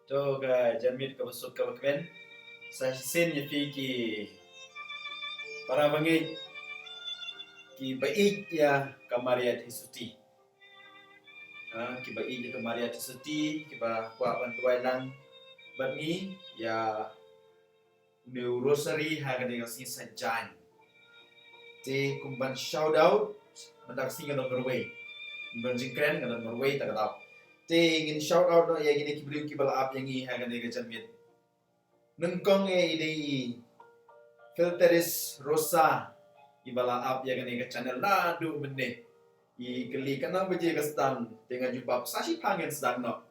To ga jamit ka basut ka bakben sa sin ya fi ki para bangi ki baik ya kamaria tisuti. Ki baik ya kamaria tisuti ki ba kwa ban tuai lang bangi ya new rosary haga de si sajan. Te kumban shout out mendak singa no Norway. Kumban jingkren kana Norway ta kadau. Te ingin shout out no ya gini kibriu ki bala ap yang i haga de ga jamit. Nengkong ide filteris rosa ibala up ya gani ke channel nadu bende I keli kana beje ke sedang dengan jumpa sasi pangen sedang no.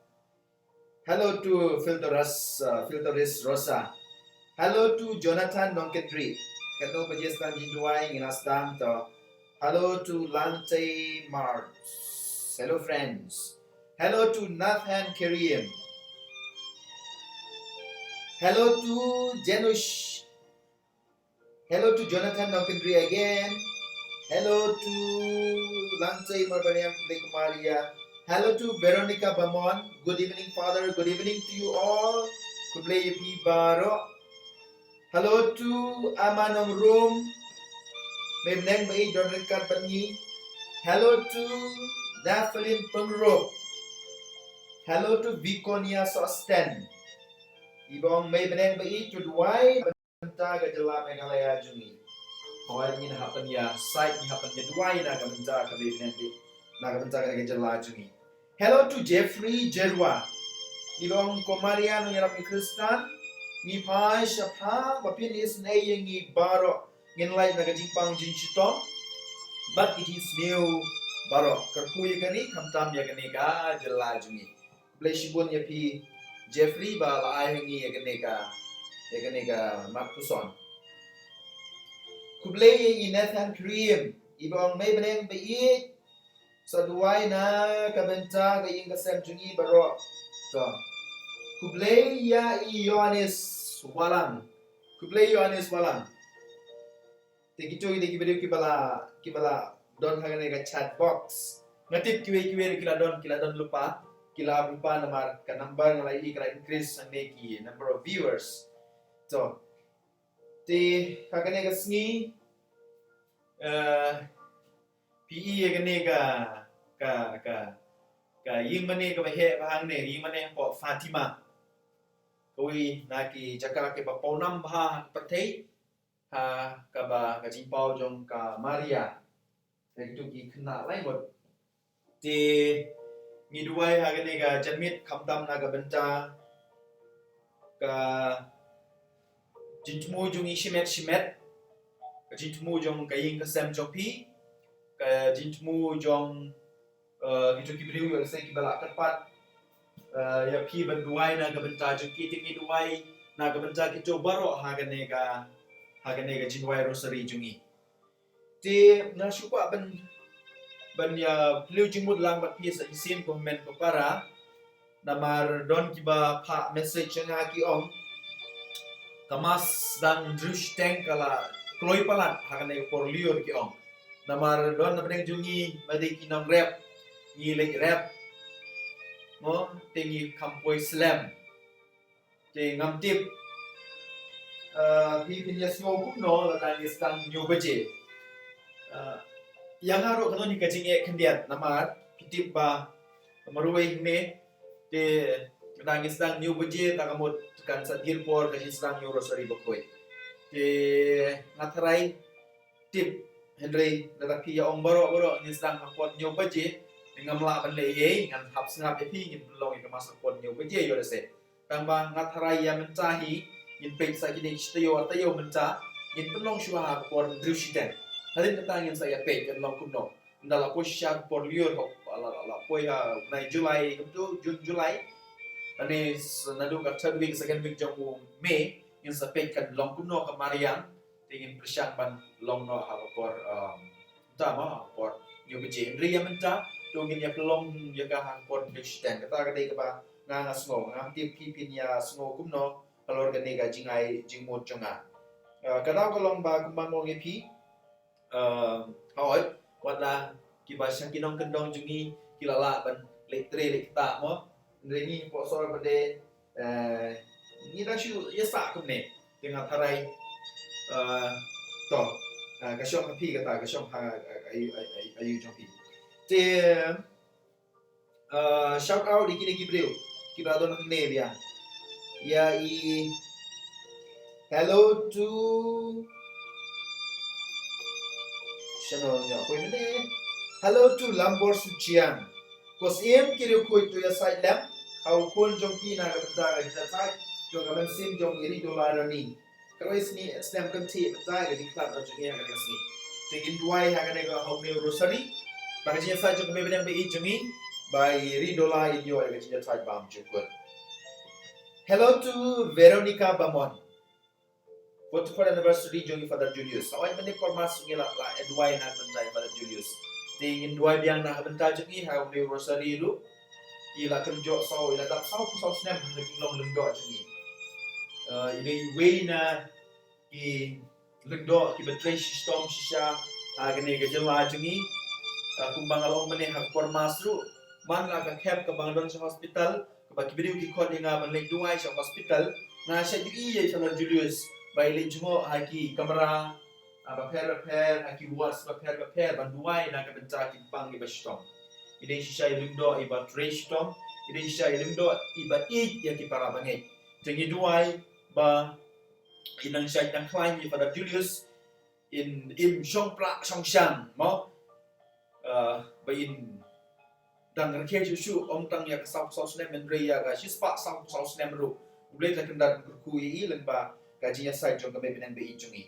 Hello to filteris rosa. Hello to Jonathan Nonkendri. Kano beje sedang jinduai ngina sedang to. Hello to Lante Mars. Hello friends. Hello to Nathan Karim. Hello to Janush. Hello to Jonathan Nonkendri again. Hello to Lante Marbaniam Maria. Hello to Veronica Bamon. Good evening, Father. Good evening to you all. Kublay Pi Baro. Hello to Amanong Room. Memneng Bai Donrikat Bangi. Hello to Daphlin Pengro. Hello to Viconia Sosten. Ibong may Meneng Bai Tudwai. Benta Gajala Megalaya Jungi. Kawai ni happen ya site ni happen ya duai na kabenta kabe nanti na kabenta ka gajala jungi. Hello to Jeffrey Jerwa. Ibong komaria no yarap ni Kristan ni pai shapha bapin is nay ni baro ngin lai na gajimpang jinchitong but it is new baro kerpuy kani kamtam ya kani ka jala jungi. Bleshibun ya pi Jeffrey ba la ai ngi ya kani ka Markuson. Kublay Nathan Karim. Ibang may beneng baik sa duway na kabenta kayong kasem jungi baro. So, kublay ya Ioannis Walang. Kublay Ioannis Walang. Tikito hindi kibaliw kibala don hangane ka chat box. Ngatip kiwe kila don lupa. Kila lupa namar ka number na lai kala increase ang neki number of viewers. So, ti kakane ka sngi PE ya kene ka ying mane ka bahe bahang ne ying mane ko Fatima koi naki jaka ke ba ponam bha patei ha ka ba ka jimpau jong ka Maria itu ki kena lai mot ti mi duai ha kene ka jamit khamdam na ka benta ka jintmu jung shimet jintmu jong kaying kasem jong pi ka jintmu jong gitu kibriu yo sai kibala katpat ya pi banduai na gabenta jong kiting duai na gabenta kito baro hagane ka jinwai rosary jungi ti na syupa ban ya pliu jingmud lang bat pi sa isin komen ko para namar don kiba pa message nga ki ong kamas dan drush tank kala kloi palat hagane por liur ki ong namar don na beneng jungi madi kinam rap ni lek rap mo tingi kampoi slam te ngam tip pi pinya sio kum no la kan istang nyu beje yang haro kano ni kajing e kendiat namar pitip ba maruai me te kadang istang nyu beje takamot kan sadir por kajing istang nyu rosary bakoi te ngatarai tip Henry tetapi ya ong baro ni istang kapot nyu beje dengan melakukan leye dengan hap sengap epi ingin belong ke masuk pon nyu beje yo se tambah ngatarai ya mencahi in pek sakini istayo atayo menca in belong shua pon drushiten hadin ketangin saya pek belong kuno ndala posya por liur hok ala poya na Julai itu Jun Julai ani nadu ka third week second week jong Mei in sa pek kan long kuno ka Mariam tingin persiang ban long no ha por tama por nyu beje ria menca tungin ya pelong ya ka hang pon Kristen kata kadai ka ba nga sngo ngam tip pipin ya sngo kumno kalor ka nega jingai jingmot jonga kadau kalong ba kumbang mong epi hoi wala kiba syang kinong kendong jungi kilala ban letre lekta mo ndrengi po sor bade Ni dah syu yasa kumne dengan tarai to ka syong pi kata ka syong ayu jong pi. Te shout out di kini kibreu. Kibado nak ne dia. Ya I hello to channel nya koi mene. Hello to Lambor Suchian. Kos em kiri koi to ya side lam. Kau kon jong pi na ka ta ka ta jong ka sim jong iri dollar ni. Kalau isni stem kan ti ta ga di club jong ya ka sni. Tingin duai ha ka ne ka hau ne rosary. Bagi nya sa jong me benang be I jongi by iri dollar in yo ga nya ta bam jukun. Hello to Veronica Bamon. 44th anniversary jongi Father Julius. Awai mene formas ngila la duai na bentai Father Julius. Tingin duai biang na bentai jongi hau ne rosary lu. Ila kerja sau ila tak sau pusau snap hendak long lendo jongi. Ini way na I lendo ki betray sistem sisa agane gejala jongi. Kumbang along mene hak formas lu. Man la ka cap ke Bangdon sa hospital. Bagi video ki kod nga banlek duai sa hospital na siya di iya Father Julius. Bailin jungo haki kamera repair haki was repair banduai na ka bentar ki pang di bastom. Ide sisa ilimdo iba trashtom, ide sisa ilimdo iba ya ki para bangai. Tengi duai ba inang siya nang klaim ni Father Julius in im shong pra shong shang mo ba in dan kerja susu om tang ya kesal sosnem mendria ga sispa sang sosnem ru boleh tak kendat berkui lemba gajinya sai jong kami benang be jungi.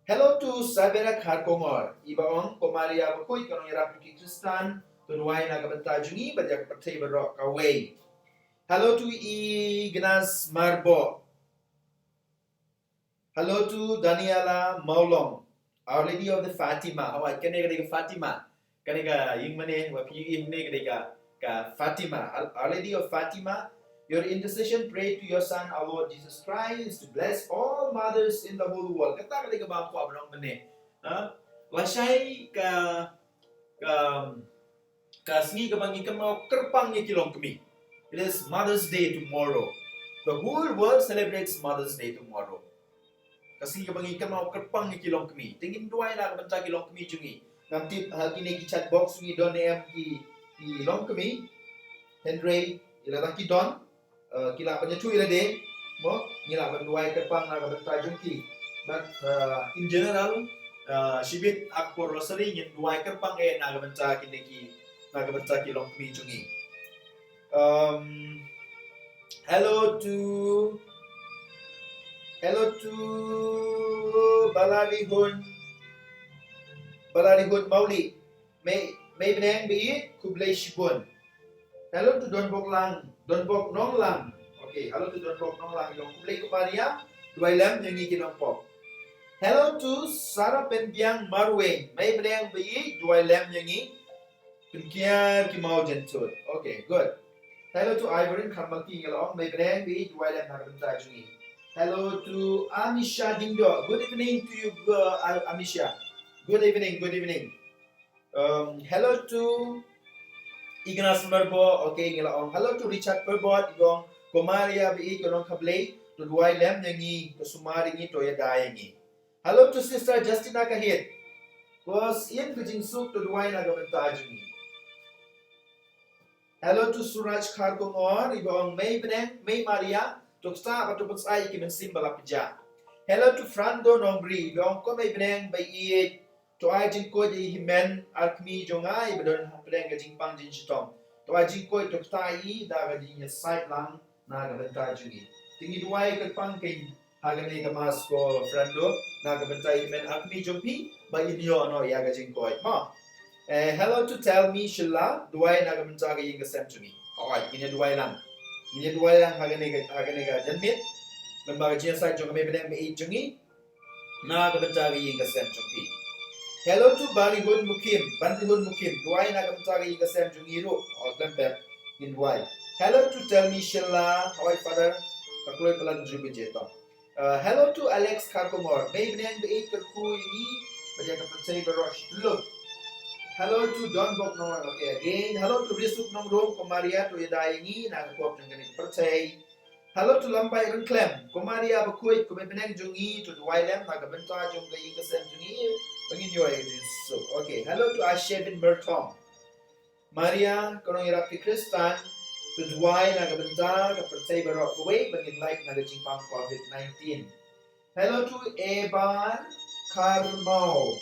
Hello to Sabera Kharkongor iba ong komaria berkui kanong ira puki Kristan tunuai na kabenta jungi bajak pertai berok kawai. Hello to Ignas Marbo. Hello to Daniela Maulong, Our Lady of the Fatima. Awak kene ke Fatima. Kanega yung mane wa pi yung ne ka Fatima, Our Lady of Fatima, your intercession pray to your son our Lord Jesus Christ to bless all mothers in the whole world. Kata kanega ba ko abang mane. Lasai ka singi ka bangi ka mau kerpang ni kilong kami. It is Mother's Day tomorrow. The whole world celebrates Mother's Day tomorrow. Kasi ka bangi ka mau kerpang ni kilong kami. Tingin duai na ka banta kilong kami jungi. Nanti kini ki chat box ni don em ki long kami Henry ila tak ki don kila penyetu ila de mo ngila banduai kepang na kabenta jungki but in general sibit akor rosary ngin duai kepang na kabenta ki long kami jungi. Hello to Balarihun Mauli, may benang bi kublay shibun. Hello to Don Bok Nong Lang. Okay, hello to Don Bok Nong Lang. Yung kublay kumaria, duay lam yung ikinong pok. Hello to Sarah Penbiang Marweng, may benang bi duay lam yung ikinong kimau jentut. Okay, good. Hello to Ivorin Kamalki Ngalong, may benang bi duay lam nakabenta yung Hello to Amisha Dingdo. Good evening to you, Amisha. Good evening. Hello to Ignas Merbo. Okay, ngelaong. Hello to Richard Perbot. Igong Komaria bi ikonong kablay. To duay lem yangi kasumari ngi to yadayangi. Hello to Sister Justina Kahit. Was in kujing suk to duay na gabentajungi. Hello to Suraj Kharkongor. Igong May Maria. Tuksta atau pensai kimensim balapija. Hello to Frando Nongri. Igong ko may beneng by iit. To ai jing ko di himen arkmi jongai bedon pedeng gajing pang jing chitong. To ai jing ko to tai da gajing ya side lang na ga benta jungi. Tingi duai ke pang king hagane ka mas ko Frando na ga benta himen arkmi jongpi ba inyo no ya gajing ko ma. Hello to Tell Me Shilla duai na ga benta ga ying ga sem jungi. Alright, ini duai lang hagane ga janmit. Lembaga jing side jong me bedeng me jungi na ga benta ga ying ga sem jongpi. Hello to Banihun Mukim. Duai na kamtari ka sem jungiro. O tempep in duai. Hello to Tell Me Shilla. Hawaii Father. Kakloy pala njubi jeto. Hello to Alex Karkomor. May benang beit kerku ini. Baja kapansay barosh. Look. Hello to Don Bok Nong. Okay again. Hello to Risuk Nong Rom Komaria to Yadayangi. Nagakop ng ganit percay. Hello to Lampai and Clem. Komaria Bakuit, Kumepenang Jungi, to Dwylem, Nagabenta Junga Yingasem Jungi, bringing your agents. So, okay. Hello to Ashevin Bertom. Maria, Konong Iraki Kristan, to Dwy Nagabenta, Kapertay Barok away, bringing like Nagajing Pam COVID-19. Hello to Eban Karmao.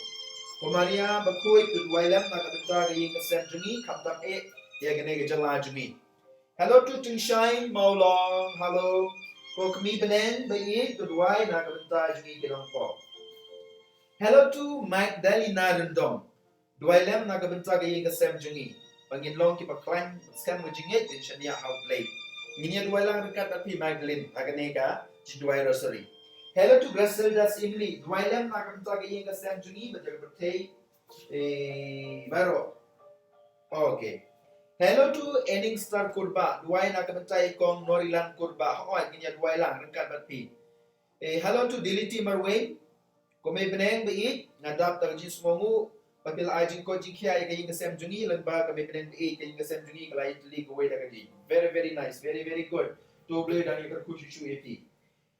Komaria Bakuit, to Dwylem, Nagabenta Yingasem Jungi, Kaptam E, Yaganega Jala Jungi. Hello to Tingshain Maulong. Hello. Ko kami benen bayi kedua nak bentar jungi kelong po. Hello to Magdalena Rendong. Dua lem nak bentar gaya kesem jungi. Pangin long kita klan skam mujingit din shania how play. Nginya dua lang dekat tapi Magdalene aganega dua rosary. Hello to Griselda Simli. Dua lem nak bentar gaya kesem jungi betul betul baro. Okay. Hello to Ending Star Kurba. Duai nak kementai kong Norilan Kurba. Hoy ginya duai lang rengkat batpi. Hello to Diliti Marway. Kome beneng beit ngadap tarji semongu papila ajing ko jingkia ay kayong kasem jungi lagba kame beneng beit kayong kasem jungi kalay tuli gaway na kaji. Very nice. Very good. Doble dan ikar kuchuchu eti.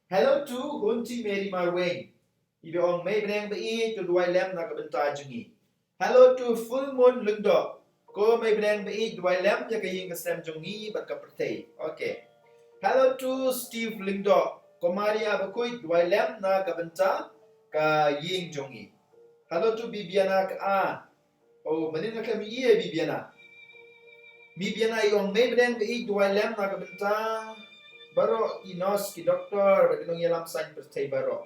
Hello to Hunti Mary Marway. Ibe ong may beneng beit to duai lem nak kementai jungi. Hello to Full Moon Lungdo. Ko may benang bait dua lem ya kaying kasem jungi bat kapertay. Okay. Hello to Steve Lingdo. Ko Maria bakoy dua lem na kabenta ka ying jungi. Hello to Bibiana ka Oh, manin na kami iya Bibiana. Bibiana yung may benang bait dua lem na kabenta baro inos ki doktor baginong yalam san pertay baro.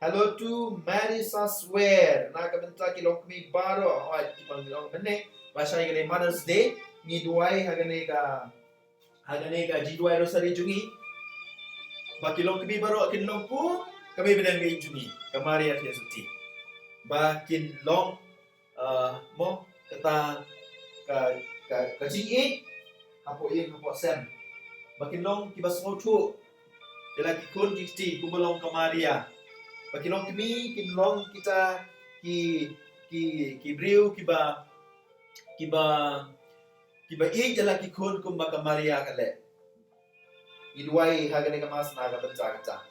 Hello to Marisa Swear na kabenta kilong kami baro. Hoy tipang bene. Bahasa yang Mother's Day ni duai hagane ka G2 rosary jungi bakilong kami baru kinlong po kami benang gay jungi kamari at yesuti bakin long mo kata ka G8 hapo sem bakin long kibas ngotu lagi kun jikti kumalong kamaria bakilong kami kinlong kita ki briu kiba jala ki khon kumba kamaria kale idwai hagane kamas naga benca.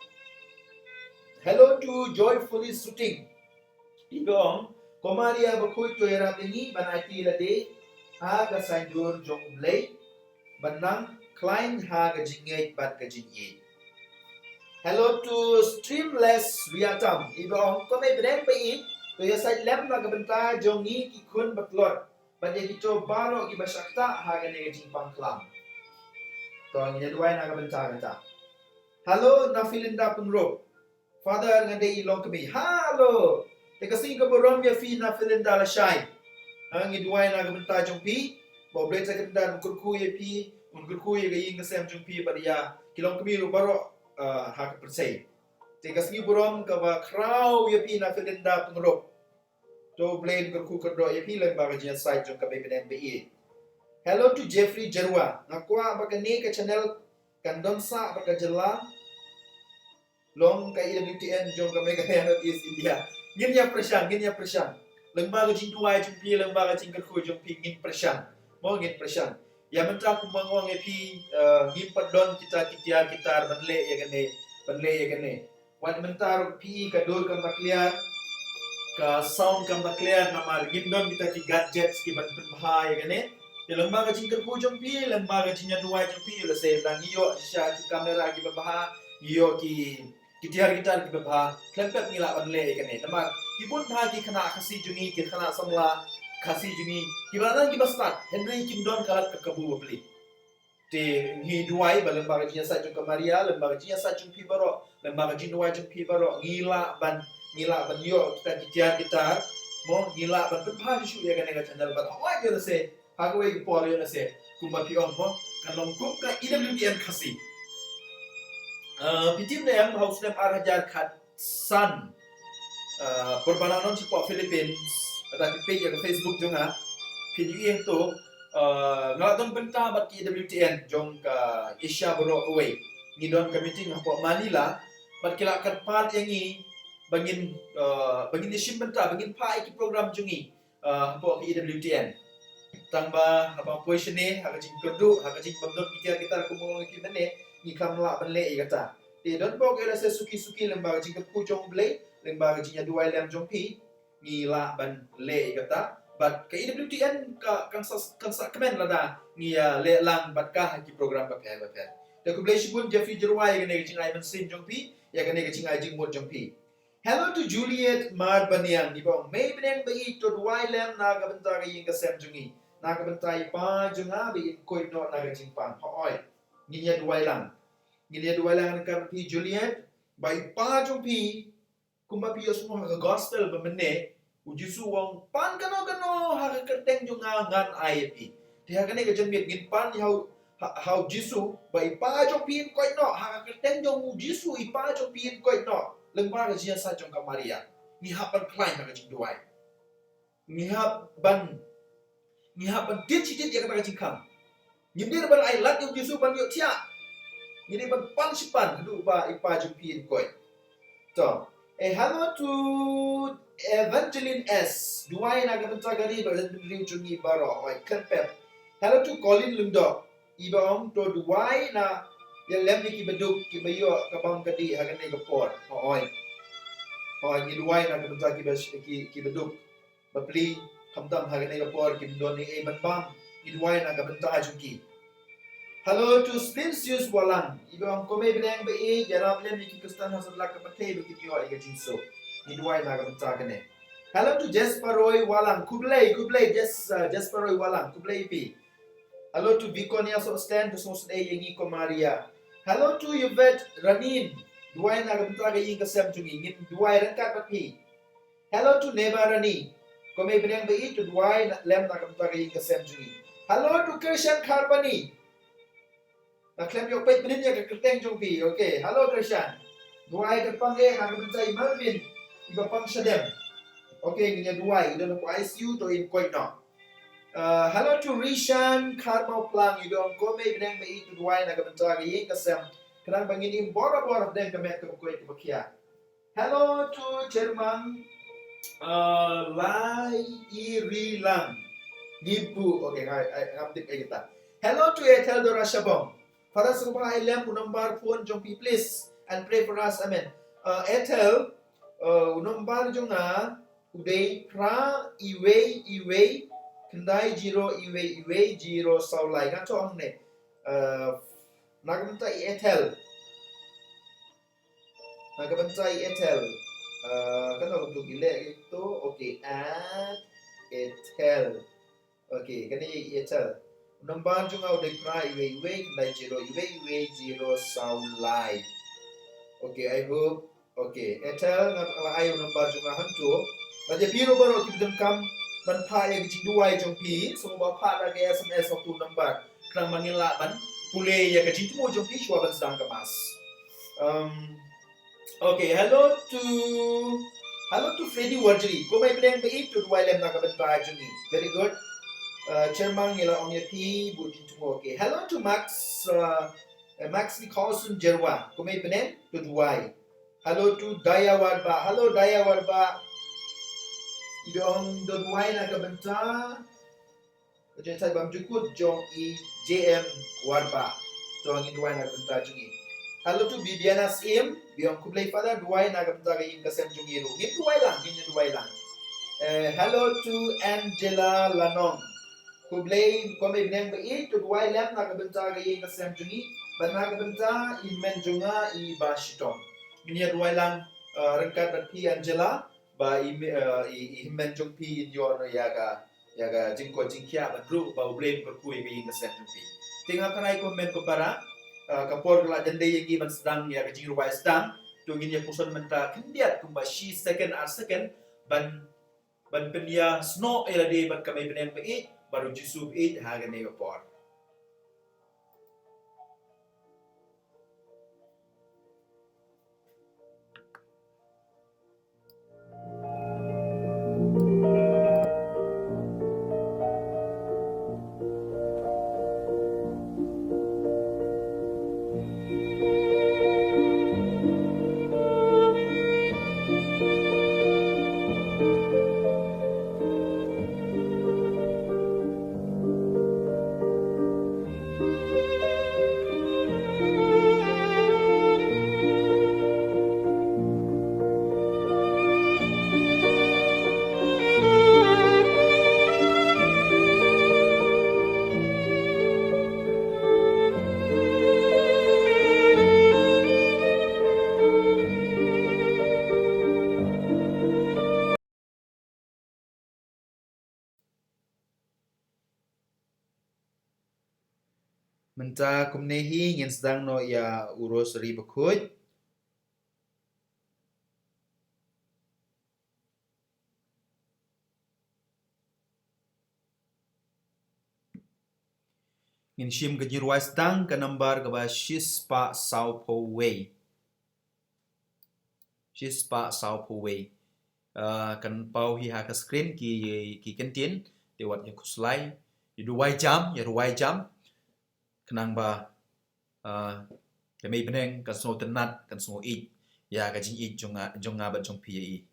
Hello to Joyfully Shooting. Ibong komaria bakoy to era tingi banati lade haga sanjur jong blay banang klein haga jingay bat ka jingye. Hello to Streamless Viatam. Ibong komay bren pai to yasay lem naga benta jongi ki khon batlot. Banyak kita baru kita syakta harga negatif pangklam. Tuan ini dua yang akan bencana. Halo Nafilinda Punro. Father ngade ilong kami. Halo. Tekasing keberom ya fi Nafilinda lashay. Ini dua yang akan bencana jumpi. Bawa boleh saya kendan kurku ya pi. Kurku ya gayeng kesem jumpi pada ya. Kilong kami baru hak persay. Tekasing keberom kaba kraw ya pi Nafilinda Punro. To blame kurku kedua ya film bagajian site jong kami benen BE. Hello to Jeffrey Jerwa. Nakwa bagani ke channel kandonsa bagajela long ka IWTN jong kami kaya East India. Ginya presyan. Lembaga jing tuai jong pi lembaga jing kurku jong pi ngin presyan. Mau ngin presyan. Ya mentra kumangwang ya pi ngin padon kita banle ya gane. Wan mentar pi kadul kan bakliar ka sound kam clear nama gindon kita ki gadgets ki ban bahaya gane di lembaga cingker pujong pi lembaga cinya dua pi le se dan iyo sya ki kamera ki baha iyo ki tiar gitar ki baha klempet ngila ban le gane nama ki bun bha ki khana khasi jungi ki khana samla khasi jungi ki banan ki bastat Henry Kingdon kalat ka kabu beli te hi duai ba lembaga cinya sa jong kamaria lembaga cinya sa jong pi baro lembaga cinya dua jong pi baro ngila ban yo kita gitar mo ngila ban pa shu ya kan channel ban wa yo se hagwe ki por yo se kumba pi on mo kanong kum ka IWTN khasi pitim na yang house na par hajar khat san perbananon si po Philippines at page ya Facebook jong ha pili to ngaton benta bat ki IWTN jong ka Asia bro away ni don ka meeting po Manila bat kila kat part yang bangin isim benta bangin pa iki program jungi po IWTN tangba apa position ni hagajing kerdu hagajing bagdon kita kumong kita ne ni kam la ban le kata ti don bok ela se suki lembaga jing ku jong ble lembaga jing duai lem jong pi ni la ban le kata but ke EWTN kan sa kemen la da ni le lang bat ka ki program ba pe the ku ble shibun Jeffrey Jerwai gane jing ai ban sim jong pi ya gane jing ai jing mod jong pi. Hello to Juliet Mar Baniang di bawah may beneng bai to duai lem na ga benta ga ying ka sem jungi na ga benta pa junga bi koi no na ga jing pan oi ni ya duai lang kan pi Juliet bai pa jung pi kumba pi semua ga gospel ba menne ujisu wong pan kano ha ga kerteng junga ngan ai pi dia ga ne ga jen mit ngin pan how jisu bai pa jung pi koi no ha ga kerteng jung jisu I pa jung pi koi no lembaga jia sa jong ka Maria ni hapan klein na jing duai ni haban dit ya ka jing kam ni dir ban ai lat yu jisu ban yo tia ni dir ban pan sipan du ba ipa jong pin koi to hello to Evangeline S duai na ga benta gari ba ring jungi baro oi kerpep hello to Colin Lundo ibang to duai na yang lem ni ki beduk ki bayo kabang kadi hagan ni gapor oi ni duai na kabenta ki beduk bapli kamdam hagan ni gapor ki don ni ban bam ni duai na kabenta ajuki hello to Spinsius Walang ibang kome beneng ba jarap lem ni ki kustan hasad la kapate bi ki yo iga jinso ni duai na kabenta kane hello to Jasper Roy Walang kublai Jasper Roy Walang kublai pi hello to Viconia so stand to so yengi ko Maria. Hello to Yvette Ranin. Duai na gamtra ga ying kasam jungi ngin duai ran kat patpi. Hello to Neba Rani. Ko may benang ba to duai na lem na gamtra ga ying kasam jungi. Hello to Christian Carbani. Na klem yok pet benin ya ka kerteng jong pi. Okay. Hello Christian. Duai ka pang na gamtra Melvin. Iba pang sadem. Okay, nginya duai idon ko ICU to in koi no. Hello to Rishan Karma Plang idong ko may benang ba to duai na gamtra ga ying kasam. Kenang bangin im bora den kamet ko ko ibakia. Hello to Chairman Lai Irilang Nipu. Okay, ngamdik kita. Hello to Ethel Dora Shabong. Para sa mga ilang unambar phone jong please and pray for us. Amen. Ethel unambar jong na uday pra iwe kendai jiro iwe jiro saulai ngaco ang ne. Nagabenta Ethel. Kan untuk gila itu okay at Ethel. Okay, kani Ethel. Number jung au de pra iwe kendai jiro iwe jiro saulai. Okay, I hope okay. Ethel ngapala ayo number jung hantu. Baje biro baro kibdem kam ban pa ya gijing duai jong pi semua pa da ga SMS waktu number krang mangila ban pule ya gijing tu jong pi shwa ban sedang kemas. Okay, hello to Freddy Warjeri. Ko may beneng ba to duai lem na kabenta jong ni. Very good. Chairman nila on your P butin tumo. Okay, hello to Max Nicholson Jerwa. Ko may beneng to duai. Hello to Daya Warba. Hello Daya Warba. Idong duai na kabenta. Kajen saya bam jukut jong JM Warba. Jong duai na kabenta jong ni. Hello to Bibiana Sim, biong kublay pada duai na kabenta kayong kasem jong iro. Ngin duai lang. Hello to Angela Lanong. Kublay kami bineng ba to duai lang na kabenta kayong kasem jong i. Ban na kabenta imen jonga I basitong. Ngin duai lang rengkat bat pi Angela ba imen jong pi inyo no yaga jingko jingkia ban ru ba blame ko kuy kayong kasem jong pi. Tinggal kanay komen ko para kapor kala jande yang ban sedang ya kajing ruwai sedang tu ngin ya puson menta kendiat kumba shi second ban penia snow ela de ban kamay benen pa baru jusub haga ne kapor. Menta kumnehi ngin sedang no ya urus ribekut. Ngin shim gejirwai sedang ke nambar ke ba shispa saupo wei. Shispa saupo wei. Kan pau hi ha ke screen ki kentin dewat ya kuslai. Ya ruwai jam. Kenang ba kami beneng kan semua tenat kan semua ik ya kajing ik jong ngabat jong PAE.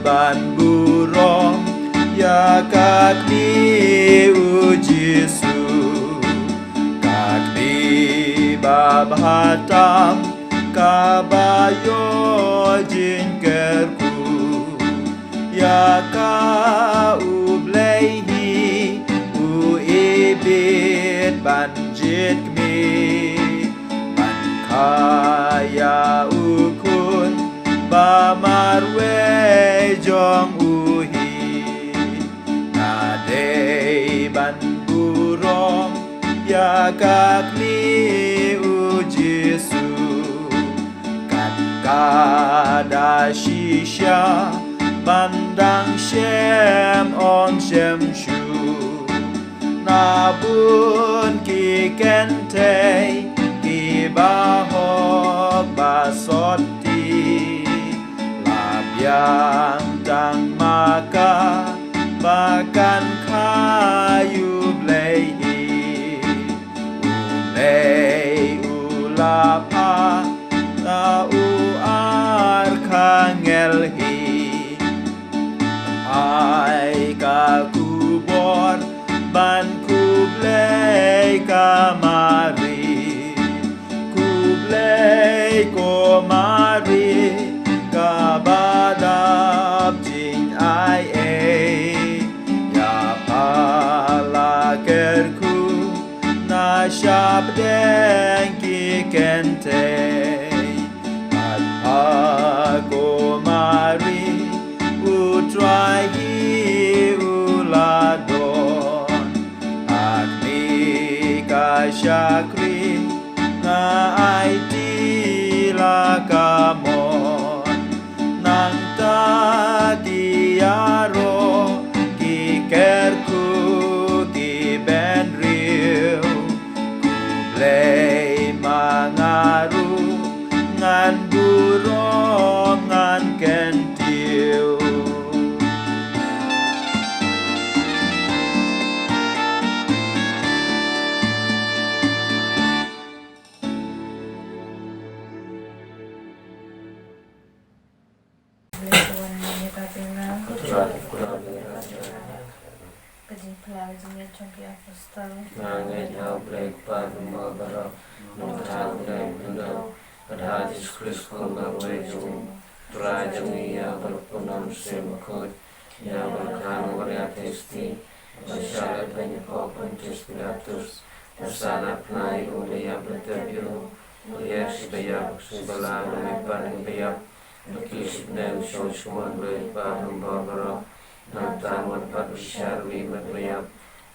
Ban burong ya kak ni ujisu kak ni bab hatam kabayo jingkerku ya ka ublehi uibit banjit kmi ban kaya ukun bamarwe jong uhi nadei ban burong ya kak ni ujisu kat kada shisha bandang shem on shem shu nabun ki kente ki bahok basoti yang tang maka bahkan kayu blei ulei ulapa la uar kangelhi ai ka kubor ban kublei kamari kublei komari kabadab jing ai ya pala kerku na shabdeng ki kente at pago mari utrahi uladon agni ka syakri na ai tila kamon nang tadiaro ki kerku ki benriu kublei mangaru ngan burong ngan kentiu Nangai jauh break pada mabarok, nunghal break bendo, kadhadis kriskol bagwejung, trajung iya berpunam semakot, ya berkan waria testi, masyalat banyak open tes pilatus, masana pnai ulia berterbiru, ulia sibayab sebelah memepan bayab, bekis nem shoshuan break pada mabarok, nantaman pat bisyarwi berbayab,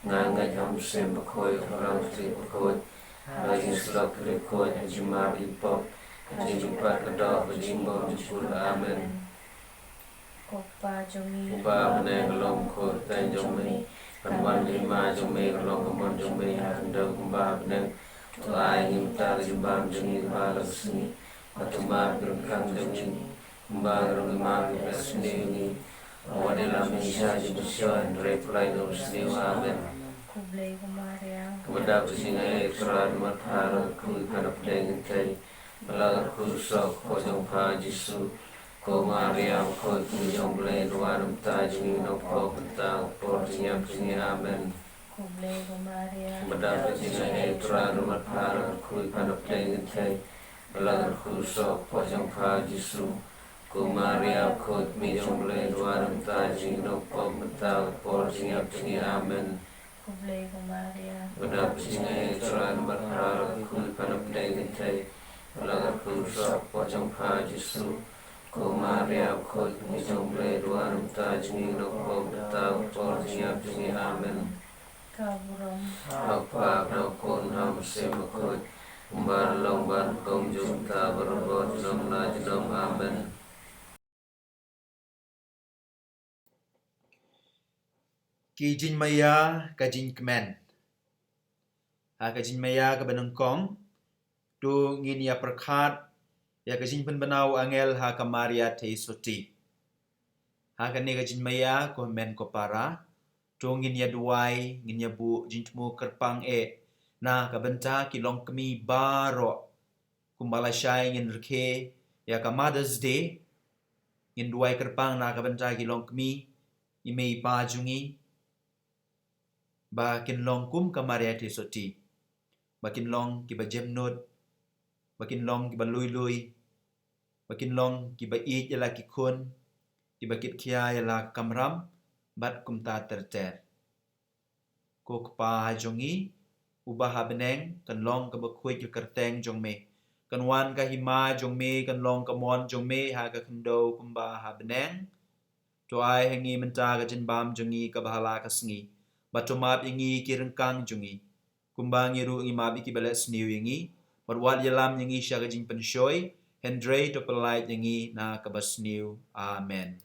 Nanga jam sem bakoi orang tri bakoi lagi selok rekoi jumar ipop jumpa kedah berjimbo jupul amen Opa jomi upa meneng long ko tan jomi kanwan lima jomi long kemon jomi handa kumba meneng tuai ngimta jumbang jomi balak sini matuma berkang jomi kumba rong lima resni ni Wadila misha jibusyon reply ng sniw amen. kublai kumaria Kepada pesingai keran mathara kui kanap dengin tay Malagar kusok kojong pa jisu Ko Maria ko kujong blay ruanam tajing inok ko pentang portinya pesingai amen. kublai kumaria Kepada pesingai keran mathara kui kanap dengin tay Malagar kusok kojong pa jisu Kumaria Kot Mijong Blade Waram Tajing No Pop Metal Porjing Apni Amen. Kublai Kumaria. Benap Singai Tran Berharap Kul Panap Negate. Lagar Kursa Pojang Pajisu. Kumaria Kot Mijong Blade Waram Tajing No Pop Metal Porjing Apni Amen. Kaburam. Apa Nakon Ham Semakot. Umbar Longban Kongjung Tabarabot Nam Najnam Amen. Ki jin maya ka jin kemen. Ha ka jin maya ka benengkong. Tu ngin ya perkat. Ya ka jin penbenau angel ha ka Maria te soti. Ha ka ne ka jin maya ko men ko para. Tu ngin ya duai ngin ya bu jin temu kerpang na ka benta ki long kemi baro. Kumbala syai ngin reke ya ka Mother's Day. Ngin duai kerpang na ka benta ki long kemi. Imei pa jungi. Ba kin long kum ka Maria te soti. Ba kin long ki ba jemnut. Ba kin long ki ba lui. Ba kin long ki ba eat yala ki kun. Ki ba kit kia yala kamram. Bat kum ta terter. Ko kpa jongi. Ubah ha beneng. Kan long ka ba kuit ki kerteng jong me. Kan wan ka hima jong me. Kan long ka mon jong me. Ha ka kendo kumba ha beneng. To ai hengi menta ka jinbam jongi ka bahala ka sengi. Batumap ingi kirengkang jungi. Kumbang yiru ingi mabi ki balet sniu ingi. Wat yalam ingi syaga jing pensyoy. Hendray to pelait ingi na kabasniu. Amen.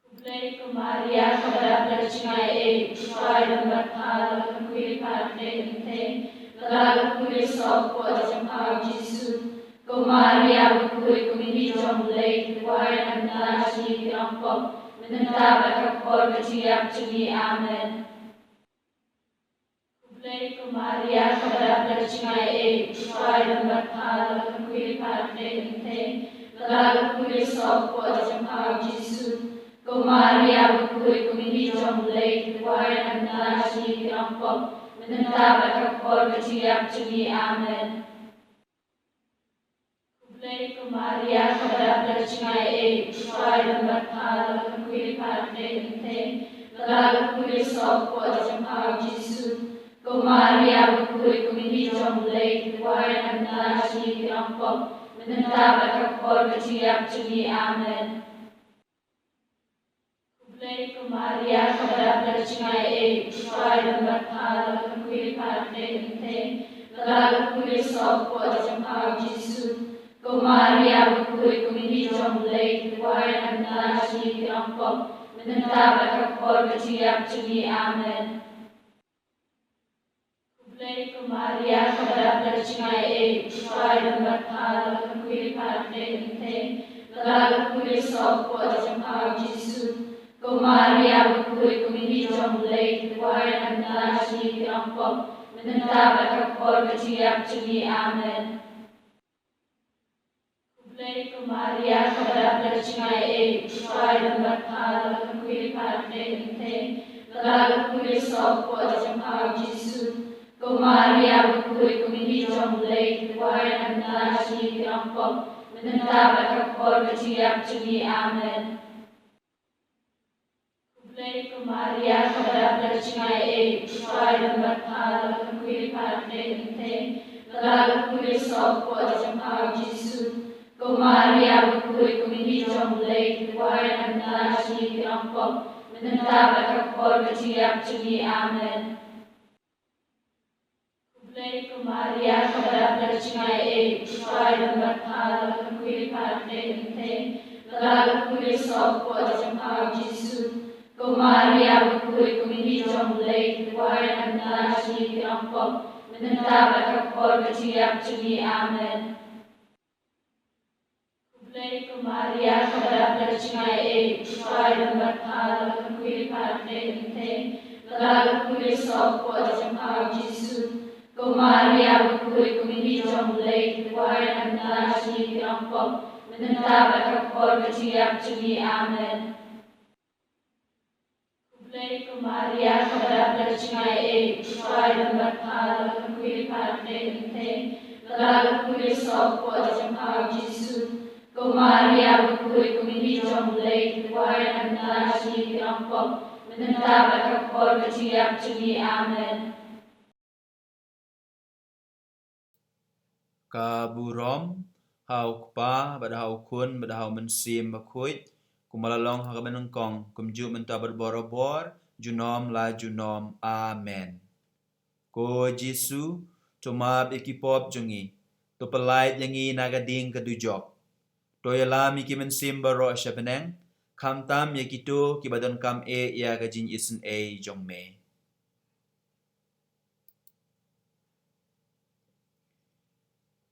Kublai Kumaria kepada percingai Tuai dan berhala Kekuil partai inteng Lalu kuil sopo Jempau Jisu Kumaria berkuil kumini Jomblai Tuai dan nasi Rampok Menentap Kekor keciap cumi Amen. Kublai Kumaria kepada percingai Tuai dan berhala Kekuil partai inteng Lalu kuil sopo Jempau Jisu Kumaria berkuil kumini Jomblai Tuai dan nasi Rampok Menentap Kekor keciap cumi Amen. Kublai Kumaria kepada percingai Tuai dan berhala Kekuil partai inteng Lalu kuil sopo Jempau Jisu Kumaria berkuil kumini Jomblai Tuai dan nasi Rampok Menentap Kekor keciap cumi Amen. Kublai Kumaria kepada percingai Tuai dan berhala Kekuil partai inteng Lalu kuil sopo Jempau Jisu Kumaria berkuil kumini Jomblai Tuai dan nasi Rampok Menentap Kekor keciap cumi Amen. Kublai Kumaria kepada percingai Tuai dan berhala Kekuil partai inteng Lalu kuil sopo Jempau Jisu Kumaria berkuil kumini Jomblai Tuai dan nasi Rampok Menentap Kekor keciap cumi Amen. Kublai Kumaria kepada percingai Tuai dan berhala Kekuil partai inteng Lalu kuil sopo Jempau Jisu Kumaria berkuil kumini Jomblai Tuai dan nasi Rampok Menentap Kekor keciap cumi Amen. Kublai Kumaria kepada percingai Tuai dan berhala Kekuil partai inteng Lalu kuil sopo Jempau Jisu Kumaria berkuil kumini Jomblai Tuai dan nasi Rampok Menentap Kekor keciap cumi Amen. Kublai Kumaria kepada percingai Tuai dan berhala Kekuil partai inteng Lalu kuil sopo Jempau Jisu Kumaria berkuil kumini Jomblai Tuai dan nasi Rampok Menentap Kekor keciap cumi Amen. Kublai Kumaria kepada percingai Tuai dan berhala Kekuil partai inteng Lalu kuil sopo Jempau Jisu Kumaria berkuil kumini Jomblai Tuai dan nasi Rampok Menentap Kekor keciap cumi Amen. Kublai Kumaria kepada percingai Tuai dan berhala Kekuil partai inteng Lalu kuil sopo Jempau Jisu Ko Maria berkui kumini jom lei kuai nanta shi angkop nanta bakapor keciap cumi amen. Kaburom hau kpa bada hau kun bada hau mensim bakuit kumalalong hakabenengkong kumju menta berborobor junom la junom amen. Ko Jesu cuma ikipop jungi to pelait yangi nagading kedujok to yalam iki mensim baro asyabeneng kam tam yakito kibadon kam ya gajin isen jongme.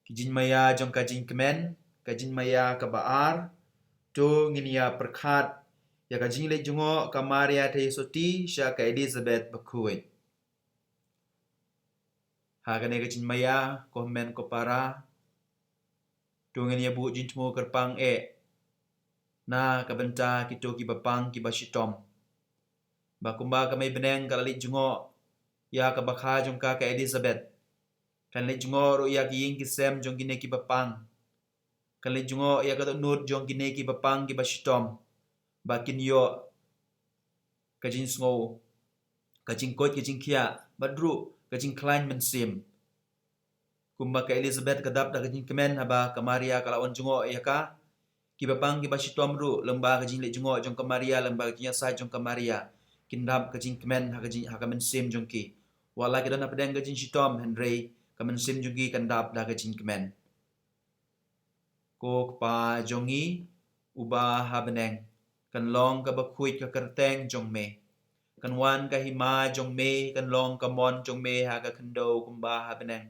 Kijin maya jong kajin kemen, kajin maya kabaar, to nginia perkat, ya kajin le jungo kamaria te soti sya ka Elizabeth bakuit. Hagane kajin maya komen ko para, to nginia bu jin tmo kerpang na kabenta kito kibapang kibashitom. Bakumba kami beneng kalalik jungo, ya kabakha jong ka Elizabeth. Kan le jungo ro ya kiying kisem jong kine ki bapang. Kan le jungo ya kato nur jong kine ki bapang ki bashitom. Bakin yo kajin sngo. Kajin kot kajin kia. Badru kajin klain mensim. Kumba ka Elizabeth kadap da kajin kemen haba ka Maria kalawan jungo ya ka. Ki bapang ki bashitom ru lemba kajin le jungo jong ka Maria lemba kajin sa jong ka Maria. Kindap kajin kemen haka mensim jong ki. Wala kita na pedang kajin shitom Henry. Kamen sim jugi kandap da kajin kemen. Ko kpa jongi uba habeneng. Kan long ka bakuit ka kerteng jong me. Kan wan ka hima jong me. Kan long ka mon jong me ha ka kendo kumba habeneng.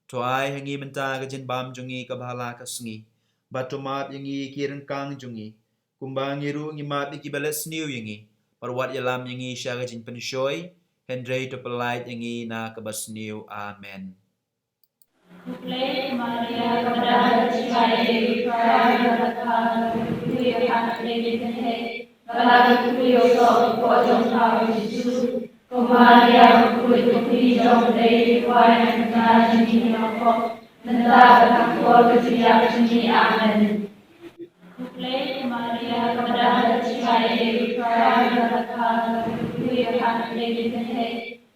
Tuai hangi menta kajin bam jongi ka bahala ka sengi. Batumap yangi kirengkang jongi. Kumba ngiru ngimap iki balas niu yangi. Parwat yalam yangi sya kajin pensyoy. Hendrei to pelait yangi na kabas niu. Amen. Play Maria kepada Cai Praya Kata Kuya Kata Lady Balaga Kuya So Pojong Tau Yesus Maria Kuya Kuya Jong Lady Kuya Nanta Jini Noko Nanta Bakapor Keciap Jini Amen. Play Maria kepada Cai Praya Kata Kuya Kata Lady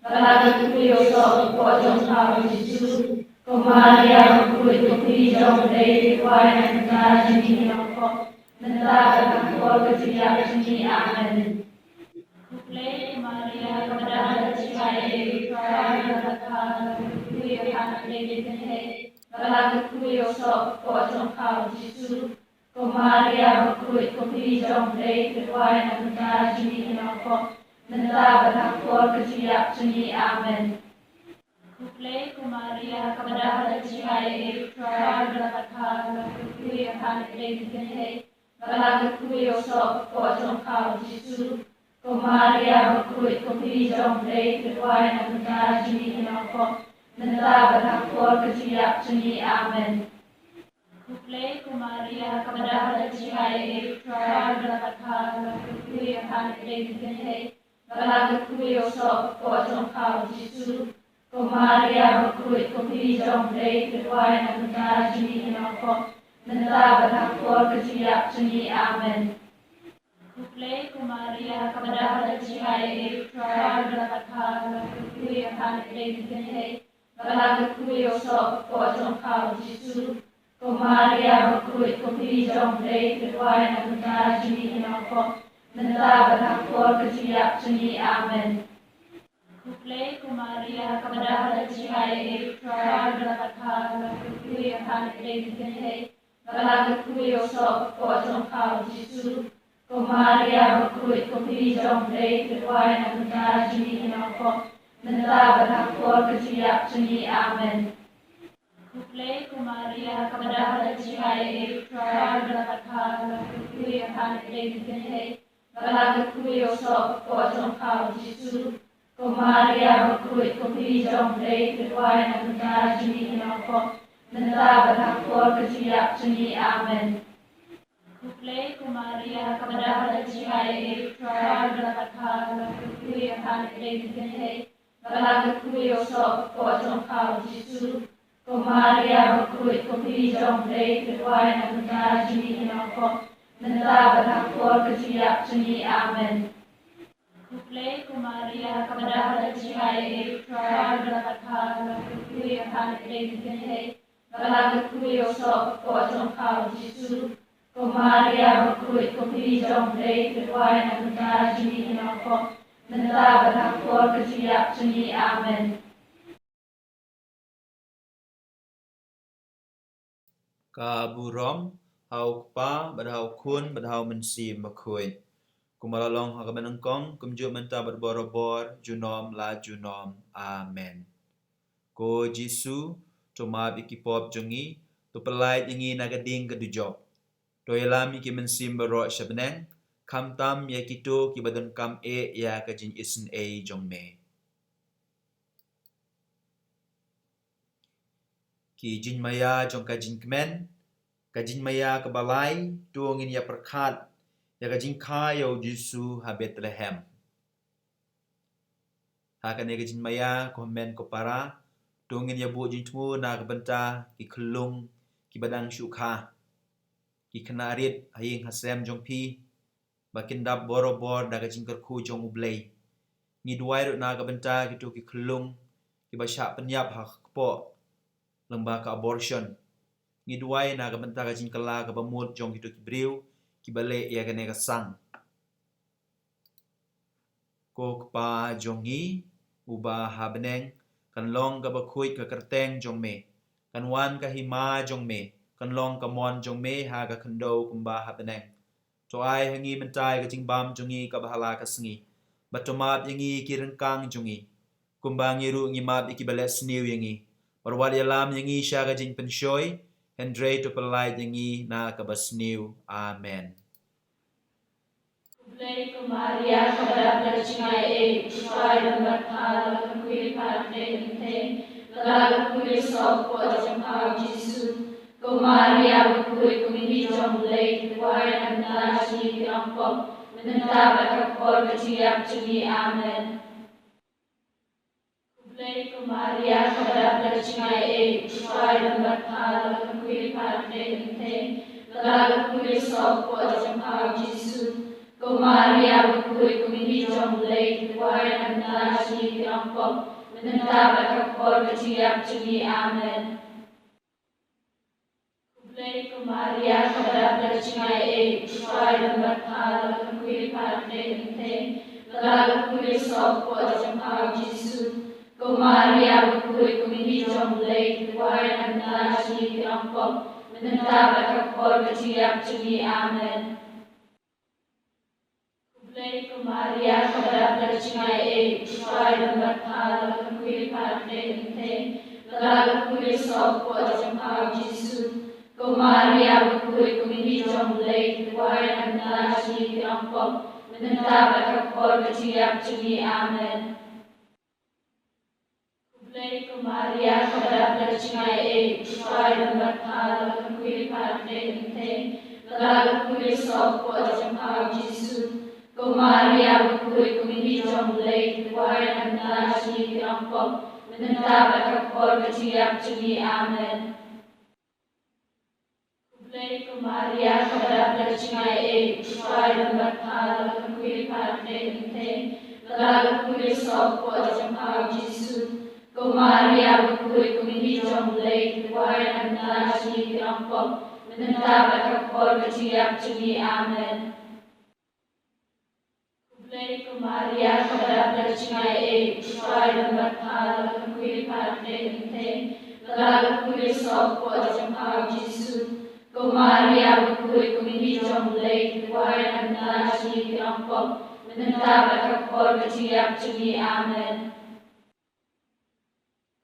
Balaga Kuya So Pojong Tau Yesus Maria berkui kupi jom dari kuai nanta jini noko nanta bakapor keciap jini amen. Play Maria kepada Cai Praya Kata Kuya Kata Lady Balaga Kuya So Pojong Tau Yesus Maria berkui kupi jom dari kuai nanta jini noko nanta bakapor keciap jini amen. Play Maria kepada Cai Praya Kata Kuya Kata Lady Balaga Kuya So Pojong Tau Yesus Maria berkui kupi jom dari kuai nanta jini noko nanta bakapor keciap jini amen. Play Maria kepada Cai Praya Kata Kuya Kata Lady Balaga Kuya So Pojong Tau Yesus Maria berkui kupi jom dari kuai nanta jini noko nanta bakapor keciap jini amen. Play Maria kepada Cai Praya Kata Kuya Kata Lady Balaga Kuya So Pojong Tau Yesus Maria berkui kupi jom dari kuai nanta jini noko nanta bakapor keciap jini amen. Play Maria kepada Cai Praya Kata Kuya Kata Lady Balaga Kuya So Pojong Tau Yesus Maria berkui kupi jom dari kuai nanta jini noko nanta bakapor keciap jini amen. Play Maria kepada Cai Praya Kata Kuya Kata Lady Balaga Kuya So Pojong Tau Yesus Maria berkui kupi jom dari kuai nanta jini noko nanta bakapor keciap jini amen. Play Maria kepada Cai Praya Kata Kuya Kata Lady Balaga Kuya So Pojong Tau Yesus Ko Maria bakui ko pijong rei kedua na bentar jini kenoko bentar berhakor keciap jini amen. Kuplay ko Maria kepada bercingai try dapat hal kukui akan rei balang kukui osok ko jong kau Yesus. Ko Maria bakui ko pijong rei kedua na bentar jini kenoko bentar berhakor keciap jini amen. Kaburom, hau pa, badhau kun, badhau mensi makui. Kumalalong hakabanangkong, kumjuk menta berborobor, junom la junom. Amen. Ko Jisu, tomab ikipop jongi, to pelait yangi nagading kedujok. To yalam iki mensim berok syabneng, kam tam ya kito kibadon kam ya kajin isen jong me. Ki jin maya jong kajin kemen, kajin maya kebalai, tuangin ya perkat, ya kajin kaya Jisu ha Bethlehem. Hakan ya kajin maya komen ko para, tuangin ya bu jin tumu na kebenta ki kelung ki badang syukha, ki kenarit haying hasem jong pi, bakin dap borobor da kajin kerku jong ublay. Ngidwai rut na kebenta ki tu ki kelung, ki basyak penyap ha kepo, lembah ke abortion. Ngidwai na kabenta kajin kala ka bamut jong kitu kibriu ki bale ya kane kasang. Ko kpa jongi uba habneng kan long ka bakui ka kerteng jong me. Kan wan ka hima jong me. Kan long ka mon jong me ha ka kendo kumba habneng. To ai hangi mentai ka jingbam jongi ka bahala ka sengi. Batomap yangi ki rengkang jongi. Kumba ngiru ngimap iki bale sniu yangi. Parwad yalam yangi sya ka jing pensyoy. Hendray to pelai yangi na kabasniu. Amen. Kuplay ko Maria kepada bercingai try dapat hal kukui parte hinteng lalu kukui sok ko jangkau Yesus. Ko Maria kukui kumindi jong lay kuai na nasi kirangkop menentang berkakor keciap jeni amen. Kuplay ko Maria kepada bercingai try dapat hal kukui parte hinteng lalu kukui sok ko jangkau Yesus. Ko Maria bakui kumindi jong lay kuai na nasi kirangkop menentang berkakor keciap jeni amen. Kuplay ko Maria kepada bercingai try dapat hal kukui parte hinteng lalu kukui sok ko jangkau Yesus. Ko Maria bakui kumindi jong lay kuai na nasi kirangkop menentang berkakor keciap jeni amen. Kuplay ko Maria kepada bercingai try dapat hal kukui parte hinteng lalu kukui sok ko jangkau Yesus. Ko Maria bakui kumindi jong lay kuai na nasi kirangkop menentang berkakor keciap jeni amen. Kuplay ko Maria kepada bercingai try dapat hal kukui parte hinteng lalu kukui sok ko jangkau Yesus. Ko Maria bakui kumindi jong lay kuai na nasi kirangkop menentang berkakor keciap jeni amen. Kuplay ko Maria kepada bercingai try dapat hal kukui parte hinteng lalu kukui sok ko jangkau Yesus. Ko Maria bakui kumindi jong lay kuai na nasi kirangkop menentang berkakor keciap jeni amen. Kuplay ko Maria kepada bercingai try dapat hal kukui parte hinteng lalu kukui sok ko jangkau Yesus. Ko Maria bakui kumindi jong lay kuai na nasi kirangkop menentang berkakor keciap jeni amen.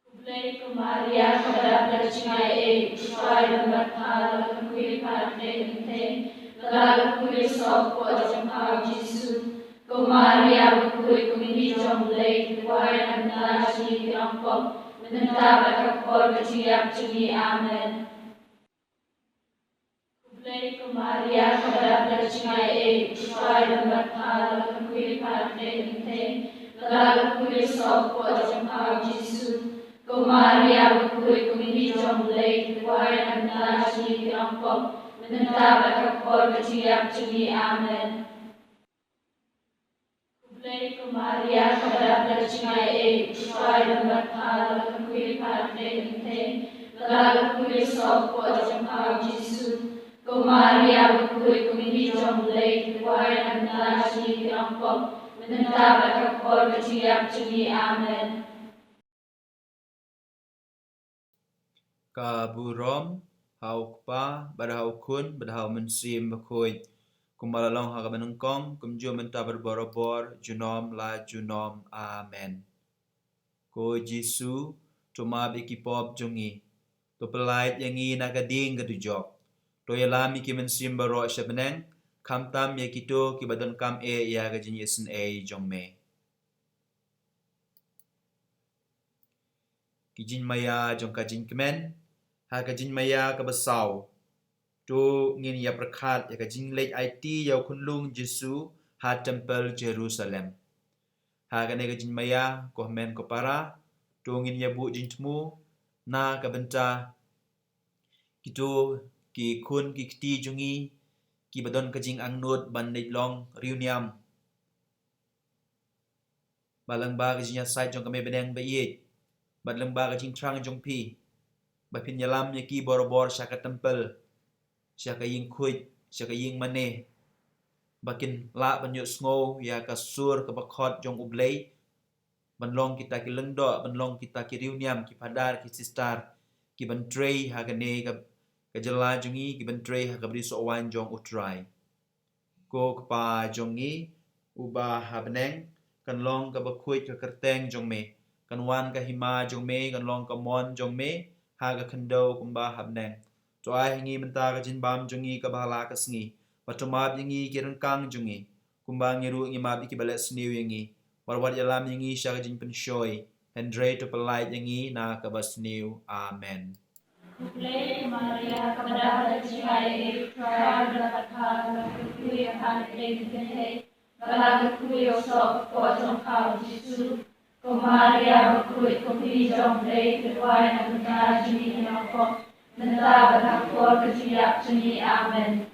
Kuplay ko Maria kepada bercingai try dapat hal kukui parte hinteng lalu kukui sok ko jangkau Yesus. Ko Maria bakui kumindi jong lay kuai na nasi kirangkop menentang berkakor keciap jeni amen. Kuplay ko Maria kepada bercingai try dapat hal kukui parte hinteng lalu kukui sok ko jangkau Yesus. Cô Maria berkui kumi trong lei tuai nanta chi angkom nanta bakapor keciap cumi amen. Lei ko Maria kepada percaya tuai dan berhala kumi pate nte lalu kumi sopo jempau Yesus. Ko Maria berkui kumi trong lei tuai nanta chi angkom nanta bakapor keciap cumi amen. Kaburom, haukpa, badahaukun, badahau mensim bakoi. Kumbalalong hakabanungkom, kumjo menta berborobor, junom la junom, amen. Ko Jisu, cuma bikipop jungi. To pelait yangi nagading gadujok. To yalami ki mensim baro syabeneng, kamtam yakito ki badon kam ya gajin yesen jongme. Kijin maya jong kajin kemen, ha kajin maya kabasau. Tu ngin ya berkat ya kajin lek IT ya kunlung Jesu ha tempel Jerusalem. Ha kane kajin maya ko men ko para, tu ngin ya bu jintmu na kabenta kito ki kun ki kti jungi ki badon kajing angnut bandit long riuniam. Balang ba kajin ya sai jong kame beneng bayit. Balang ba kajing trang jong pi. Bapin yalam ya ki borobor syaka tempel. Syaka ying kuit, syaka ying mane. Bakin la banyut sngow ya kasur kabakot jong ublay. Banlong kita ki lengdo, banlong kita ki riuniam, ki padar, ki sistar. Ki bantray hagane ka jala jongi, ki bantray hagabri soawan jong utray. Ko kapa jongi, ubah habneng, kanlong kabakuit ka kerteng jong me. Kanwan ka hima jong me, kanlong ka mon jong me, haga kendo kumba habneng. To ai hingi menta ka jinbam jongi ka bahala ka sngi. Patumab yangi ki rengkang jongi. Kumba ngiru ngi mabi ki balet sniu yangi. Warwat yalam yangi syaka jin penshoy. Hendray to pelait yangi na ka basniu. Amen. Lei Maria kepada percaya tuai dapat hal kui akan dikene bala kui osok ko jong kau Yesus. Ko Maria berkui kopi jong lei tuai na bentar jini nako. Nenta berhakor keciap jeni amen.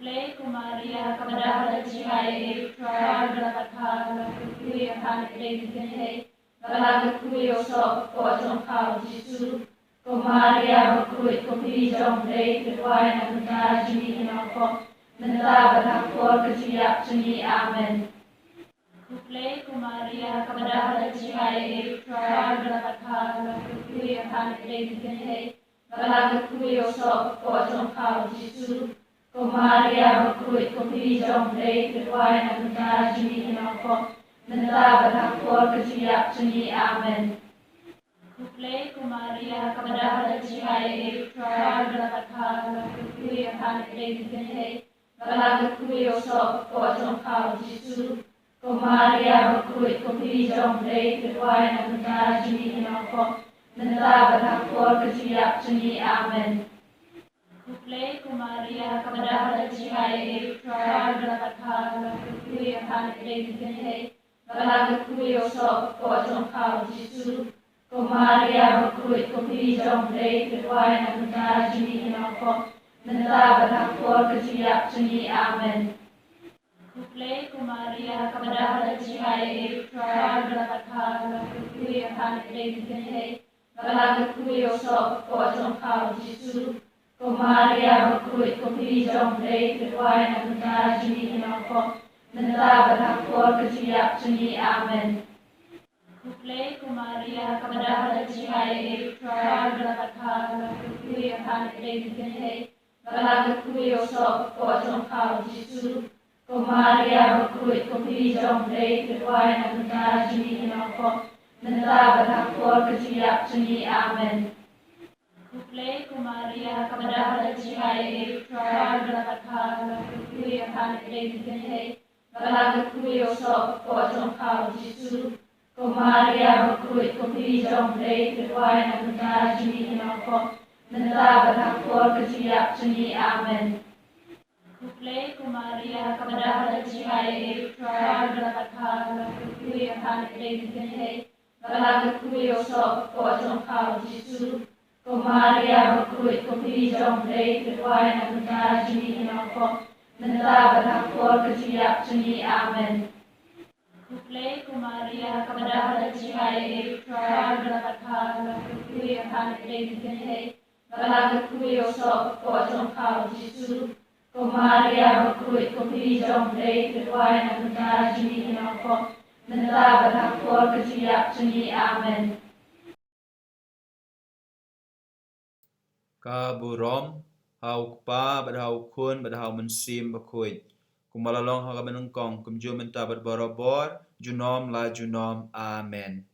Lei Maria kepada percaya tuai dapat hal kui akan dikene bala kui osok ko jong kau Yesus. Ko Maria berkui kopi jong lei tuai na bentar jini nako. Nenta berhakor keciap jeni amen. Lei Maria kepada percaya tuai dapat hal kui akan dikene bala kui osok ko jong kau Yesus. Ko Maria berkui kopi jong lei tuai na bentar jini nako. Nenta berhakor keciap jeni amen. Lei Maria kepada percaya tuai dapat hal kui akan dikene bala kui osok ko jong kau Yesus. Ko Maria berkui kopi jong lei tuai na bentar jini nako. Nenta berhakor keciap jeni amen. Lei Maria kepada percaya tuai dapat hal kui akan dikene bala kui osok ko jong kau Yesus. Ko Maria berkui kopi jong lei tuai na bentar jini nako. Nenta berhakor keciap jeni amen. Lei Maria kepada percaya tuai dapat hal kui akan dikene bala kui osok ko jong kau Yesus. Ko Maria berkui kopi jong lei tuai na bentar jini nako. Nenta berhakor keciap jeni amen. Lei Maria kepada percaya tuai dapat hal kui akan dikene bala kui osok ko jong kau Yesus. Ko Maria berkui kopi jong lei tuai na bentar jini nako. Nenta berhakor keciap jeni amen. Lei Maria kepada percaya tuai dapat hal kui akan dikene bala kui osok ko jong kau Yesus. Ko Maria berkui kopi jong lei tuai na bentar jini nako. Nenta berhakor keciap jeni amen. Lei Maria kepada percaya tuai dapat hal kui akan dikene Lagat kuyo sok po trong khao Giêsu. Cô Maria berkulit kopi trong day kedua yang benar juni inokok. Mentah berhakul keciap juni amen. Kuplay ko Maria kepada hati trial dapat hal kuyo yang akan dikenai. Lagat kuyo sok po trong khao Giêsu. Cô Maria berkulit kopi trong day kedua yang benar juni inokok. Mentah berhakul keciap juni amen. Kaburom hau pa badhau kun badhau mensim bakuit kumalalong ha kabenengkong kumju menta berborobor junom la junom amen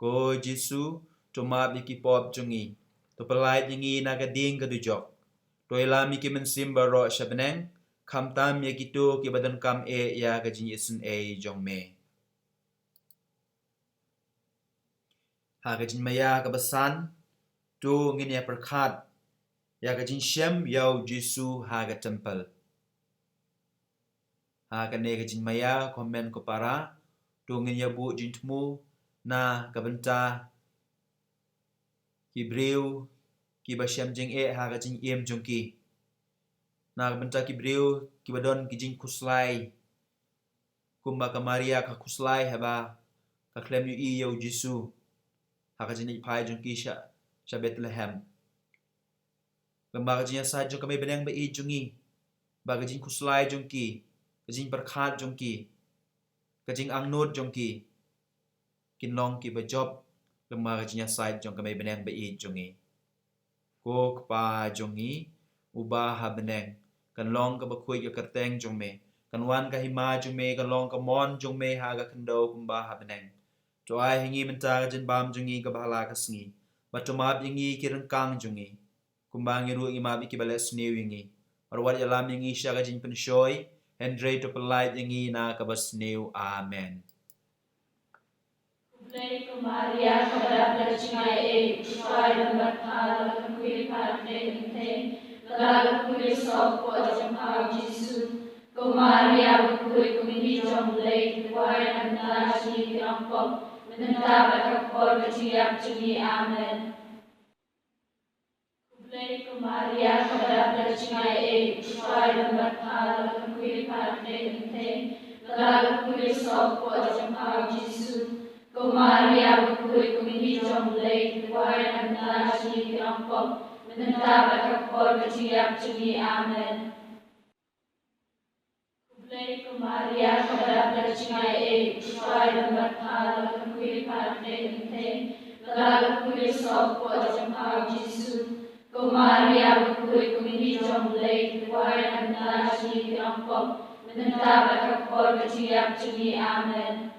ko Jisu tuma biki pop jungi to pelait jingi nagading kadujok to ilami ki mensim baro shabneng kamtam ya gitu ki badan kam e ya gajin isun e jongme ha gajin maya kabasan tu ngin ya perkhat ya gajin shem yau Jisu haga temple. Haga ne gajin maya komen ko para dongin ya bu jintmu na kabenta kibriu ki bashem jing e haga jing iem jongki. Na kabenta kibriu ki badon ki jing kuslai kumba ka Maria ka kuslai haba ka klem yu i yau Jisu haga jing pai jongki sha Bethlehem. Lembaga jinya sahaja kami benang ba i jungi baga jing kuslai jongki kajing perkhat jongki kajing angnut jongki kinlong ki bajob lembaga jinya sahaj jong kami benang ba i jungi ko kpa jongi ubah ha benang kan long ka bakui ka kerteng jongme kan wan ka hima jongme kan long ka mon jongme ha ga kendo kumba ha benang to ai hingi menta jin bam jongi ka bahala ka sngi batumab yingi ki rengkang jongi kumbang iru ima biki balas new yingi arwat yalam yingi syaga jin penshoy Andre to polite yingi na kabas new amen. Kuplay ko Maria kepada percaya supaya dapat hal kuil partai ini lalu kuil sopo jam hal Yesus. Ko Maria berkuil kumini jam lay kuaya nanda si rampok menentang berkor keciap juni amen. Kuplay ko Maria kepada percaya supaya dapat hal kuil partai ini lalu kuil sopo jam hal Yesus. Ko Maria berkulit kumini jom lay kuaya nanda si rampok menentang berkor keciap juni amen. Kuplay ko Maria kepada percaya supaya dapat hal kuil partai ini lalu kuil sopo jam hal Yesus. Ko Maria berkulit kumini jom lay kuaya nanda si rampok menentang berkor keciap juni amen.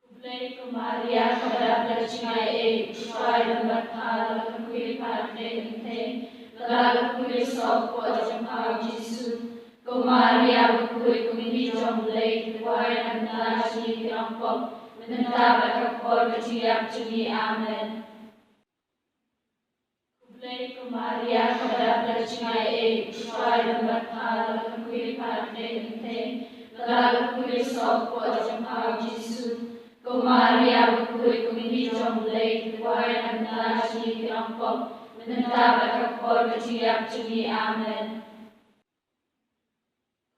Kuplay ko Maria kepada percaya supaya dapat hal kuil partai ini lalu kuil sopo jam hal Yesus. Ko Maria berkulit kumini jom lay kuaya nanda si rampok menentang berkor keciap juni amen. Kuplay ko Maria kepada percaya supaya dapat hal kuil partai ini lalu kuil sopo jam hal Yesus. Ko Maria berkulit kumini jom lay kuaya nanda si rampok menentang berkor keciap juni amen.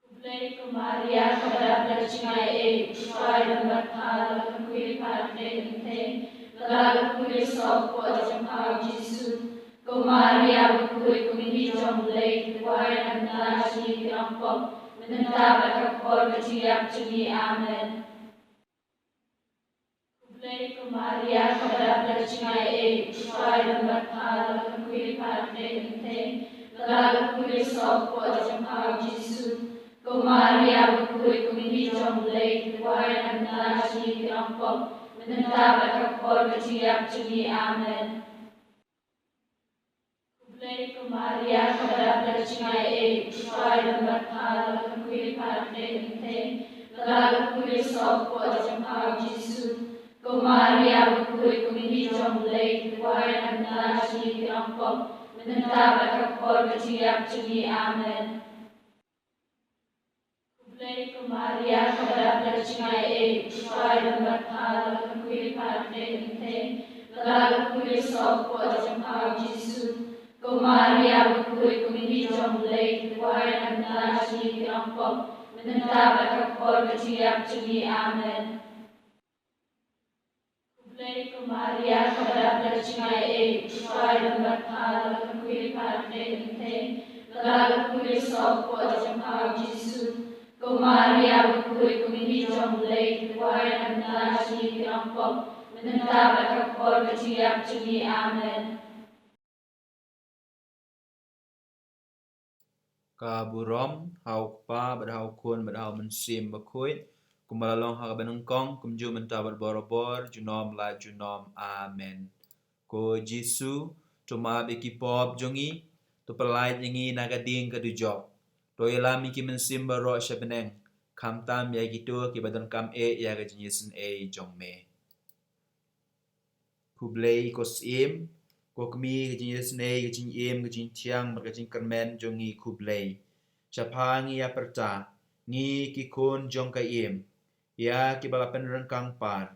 Kuplay ko Maria kepada percaya supaya dapat hal kuil partai ini lalu kuil sopo jam hal Yesus. Ko Maria berkulit kumini jom lay kuaya nanda si rampok menentang berkor keciap juni amen. Kuplay ko Maria kepada percaya supaya dapat hal kuil partai ini lalu kuil sopo jam hal Yesus. Ko Maria berkulit kumini jom lay kuaya nanda si rampok menentang berkor keciap juni amen. Kuplay ko Maria kepada percaya supaya dapat hal kuil partai ini lalu kuil sopo jam hal Yesus. Ko Maria berkulit kumini jom lay kuaya nanda si rampok menentang berkor keciap juni amen. Kuplay ko Maria kepada percingai supaya dan berhala kekuil hati ente lalu kuil sopo jempau Yesus ko Maria berkuil kumini jomblay tuwai dan nasi kirampok menentang berkapor keciap cumi amen. Kublay ko Maria kepada percingai supaya dan berhala kekuil hati ente lalu kuil sopo jempau Yesus ko Maria berkuil kumini jomblay tuwai dan nasi kirampok menentang berkapor keciap cumi amen. Kaburom hau pa badhau kun badhau mensim bakuit kumalalong hakabanungkong kumju mentabat borobor junom la junom amen. Ko Jisu tuma bikipop jongi to pelait yangi nagading kadujok to ilami ki mensim baro shabeneng kam tam ya gitu ki badan kam ya ga jinisen jongme kublei kosim ko kmi ga jinisen ga jin ga jin tiang ga jin kermen jongi kublei chapangi ya perta ngi ki kun jong ka ya ki balapen rengkang par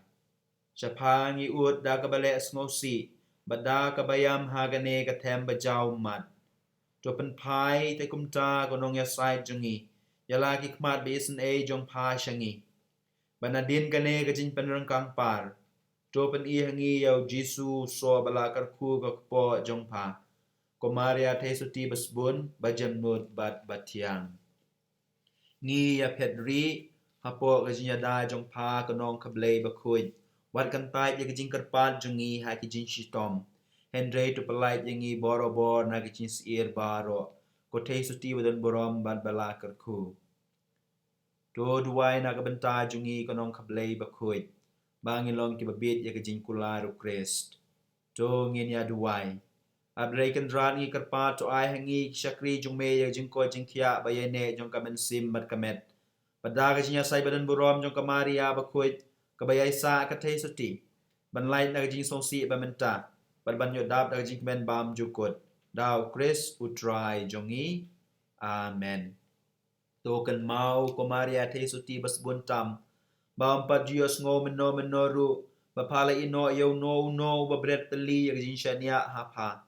chapangi ut da ka bale smosi bada ka bayam hagane ka them bajau mat to pen pai te kumta gonong ya sai jongi ya la ki kmat bisen jong pa shangi banadin kane ka jin pen rengkang par to pen hangi yau Jisu so balakar ku ka po jong pa ko Maria te suti basbun bajam nut bat batiang ni ya pedri hapo ka jin ya da jong pa gonong ka blei bakuit wat kan tai ya ka jin karpat jongi ha ki jin shitom Henry to pelait yangi boro-bor na kicin siir baro ko te suti wadan borom ban balakar ku to duwai na kabenta jungi konong kablay bakuit bangilong kibabit ya kajing kularu Christ to ngin ya duwai ablay kan dran ngi karpa to ay hangi syakri jungme ya jing ko jing kia bayene jong kamen sim mat kamet pada kajing ya sai badan borom jong kamaria bakuit kabayai sa ka te suti ban lait na kajing songsi bamenta ban yo dap da jing men bam jukut daw Chris utrai jongi amen to kan mau ko Maria te suti bas buntam bam pat dios ngo menoru bapala ino yo no babret teli ya jing shania hapa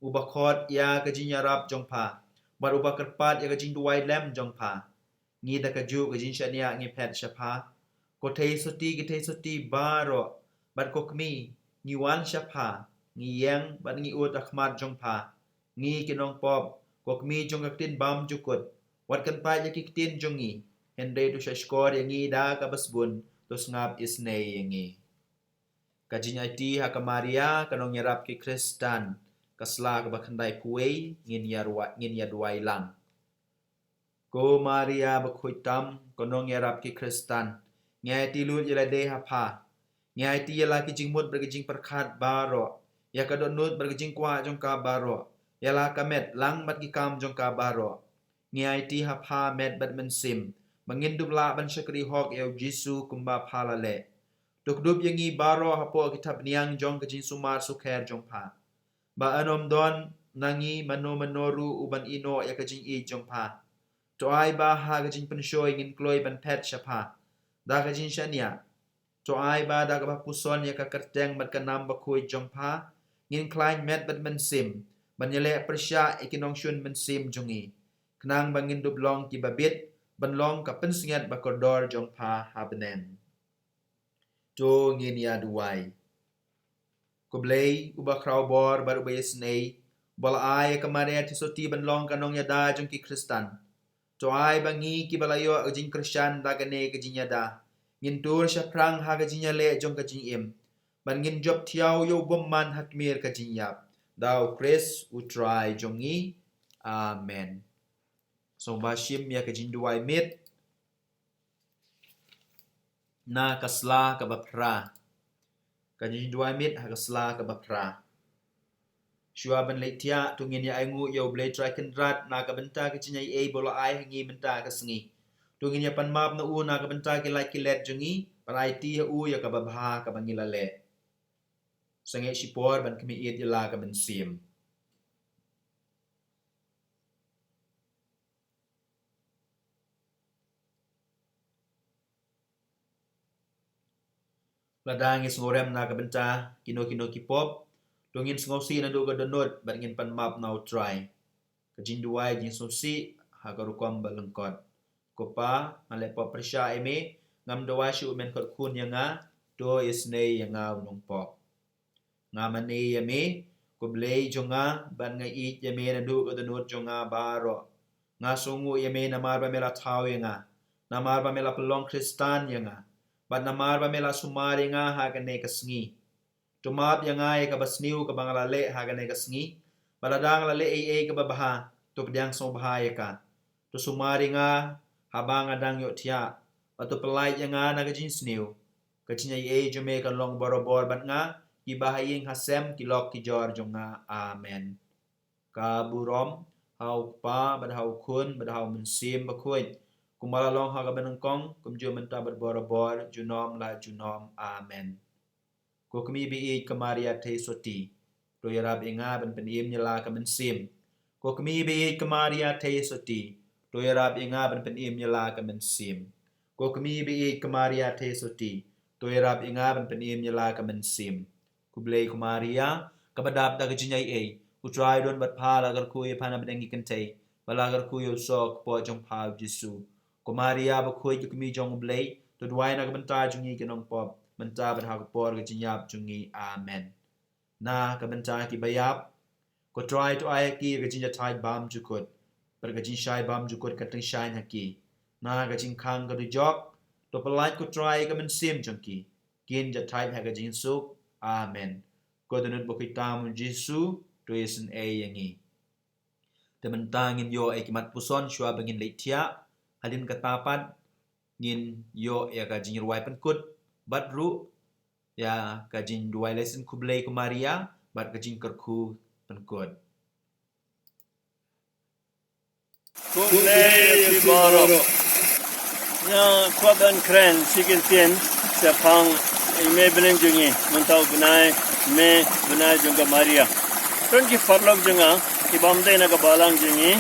ubakot ya ka jing yarap jongpa bar ubakarpat ya ka jing duai lem jongpa ngi da ka ju ka jing shania ngi pet shapa ko te suti baro bat ko kmi ngi wan shapa ngi yang bat ngi ut akhmat jongpa ngi kinong pop kok mi jong tin bam jukut wat kan pa ya kitin jongi hende to shashkor yangi da ka basbun to ngap isne yangi kajin IT ha ka Maria kanong yarap ki Kristan kasla ka bakandai puei ngin ya duai lang ko Maria bakhuitam kanong yarap ki Kristan ngai ti lut yala de ha pa ngai ti yala ki jingmut bergijing perkhat baro ya ka donut bergijing kwa jong ka baro ya la ka met lang mat ki kam jong ka baro ngai ti ha pha met bat men sim mangin dubla ban shakri hok ya Jisu kumba phala le duk dub yangi baro ha po kitab niang jong ka jin sumar sukher jong pha ba anom don nangi manoru uban ino ya ka jing I jong pha to ai ba ha ka jing penshoy ngin kloi ban pet shapa da ka jing shania to ai ba da ka ba puson ya ka kerteng mat ka nam ba khoi jong pha ngin klain met bat men sim banyele persya ikinong shun men sim jongi knang bangin dublong ki babit banlong ka pensingat bakodor jong pha habnen to ngin ya duai kublei uba kraubor baru bayesnei bala ai ka Maria tisoti banlong kanong ya da jong ki Kristan to ai bangi ki balayo jing Kristan da gane ka jing ya da ngin tur sya prang ha ka jing ya le jong ka jing im ban ngin job tiaw yo bomman hakmir ka jing yap daw Chris utrai jongi amen so bashim ya ka jing duai mit na kasla ka bapra ka jing duai mit ha kasla ka bapra shua ban leitia tungin ya aingu yo blay try kendrat na ka benta ka jing ai bola ai hangi benta ka sengi tungin ya pan map na u na ka benta ki like let jongi pan ai ti u ya ka babha ka bangila le sange sipor ban kami iet yala ka ban sim Ladang is ngorem na kabenta kino kipop. Dongin ngosi na do gadonot bat ngin pan map now try. Kajin duai jin sosi hagarukom balengkot. Kopa ngalepo persya eme ngam doa syu men kot kun yanga do isne yanga unong pop. Ngamane yame ko blay jonga ban nga it yame na do gadonot jonga baro. Nga sungu yame na marba mela tau yanga. Na marba mela pelong kristan yanga. Bat na marba mela sumari nga hagane kasngi. Tumab yanga ka basniu ka bangalale hagane kasngi. Baladang lale ay kababaha to pediang song bahaya ka. To sumari nga habang adang yo tiya. Pato pelait yang nga nagajin sniu. Kacin ay jume kan long borobor bat nga ibahaying hasem kilok kijor jong nga. Amen. Kaburom hau pa bad hau kun bad hau mensim bakuin. Kumalalong hagabanengkong kumjo menta bad borobor junom la junom. Amen. Ko kami bi kamaria te soti. Do yarab inga ban penim nyala ka mensim. Ko kami bi kamaria te soti. Do yarab inga ban penim nyala ka mensim. Ko kami bi kamaria te soti. Do yarab inga ban penim nyala ka mensim. Kublay kumaria kabadap da gajinyay ay. Utray don bat pala gar kuya panabengi kantay. Balagar kuya sok po jong pa Jesu. Kumaria ba kuya kami jong blay. Do duway na kabanta jong ikinong pop. Menta bat hagpor gajinyap jong amen. Na kabenta ki bayap. Ko try to ayaki gajinya tay bam jukut. Per gajin shay bam jukut kateng shay haki. Na gajin kang gadu jok. To pelait ko try ka mensim jongki. Kin ja tay ha gajin suk. Amen. Ko dunut bukita mo Jesu. To yesen ay yangi. Tementangin yo ay kimat puson syua bangin leitia. Halin katapat. Ngin yo ya gajin ruway penkut. Batru. Ya kajin duai lesson kublay kumaria bat kajin kerku penkod. Kublay ibaro. Ya kwaban kren sikin tien sepang ime beneng jungi mentau benai me benai junga Maria. Ton ki farlog junga ki bamde na kabalang jungi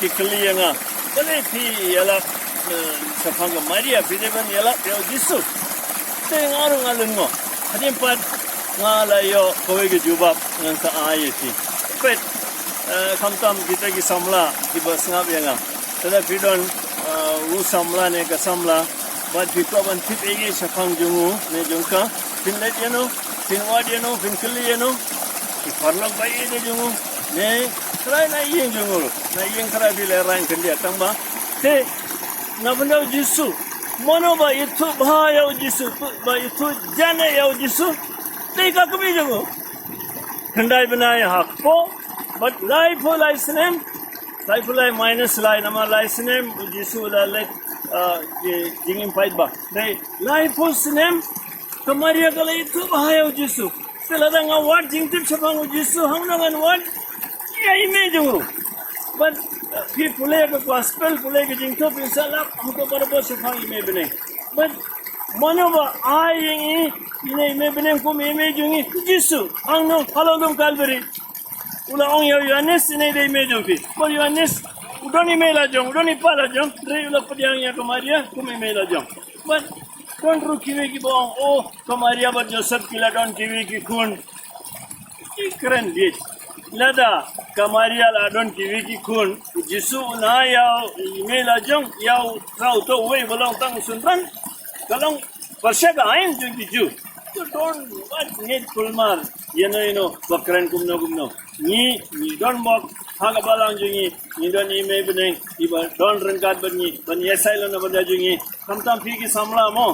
ki kli nga bale pi yala sepang Maria pi deban yala yo Yesus. Tengarung alungo. Hadin pat ngalayo kowe ke jubab ngan sa ayati. Pet kamtam kita ki samla di basngap yanga. Tada pidon u samla ne ka samla bat piko ban tip ege safang jungu ne jungka pinlet yano pinwad yano pinkli yano ki farlak bai ede jungu ne trai na yeng jungu na yeng kara bile rain kendia tamba te na benda Yesus Mono ba itu bahaya Yesus, ba itu jana ya Yesus. Teka kami jango. Kendai benai hakpo, but life minus life nama life Yesus la let jingin fight ba. Dai life sinem kemaria kala itu bahaya Yesus. Seladang award jingtip sabang Yesus hangnangan award. Ya ime jango. But फिर पुले के gospel पुले के जिंतो पिंसाला हमको बराबर सिखाई में बने but मनोबा आएंगे इन्हें में बने को में जुंगी जिसु अंगनो हालोगम कालबरी उला अंग यो यानेस इन्हें दे में जुंगी पर यानेस उडोनी में ला जों उडोनी पाला जों रे उला पदियांग या कमारिया को में ला जों but कौन रुकिवे की बों ओ कमारिया बर जोसेफ किला डॉन टीवी की खून इकरन बीच Lada kamaria la don TV ki kun Jesu na yau email ajong yau kau to we bolong tang sunran kalong persya ka ain ju to don what need kulmar yeno bakran gumno ni don mok haga balang jungi ni don email beneng iba don rengkat bengi ban yesailo na bada jungi kamtam pi ki samla mo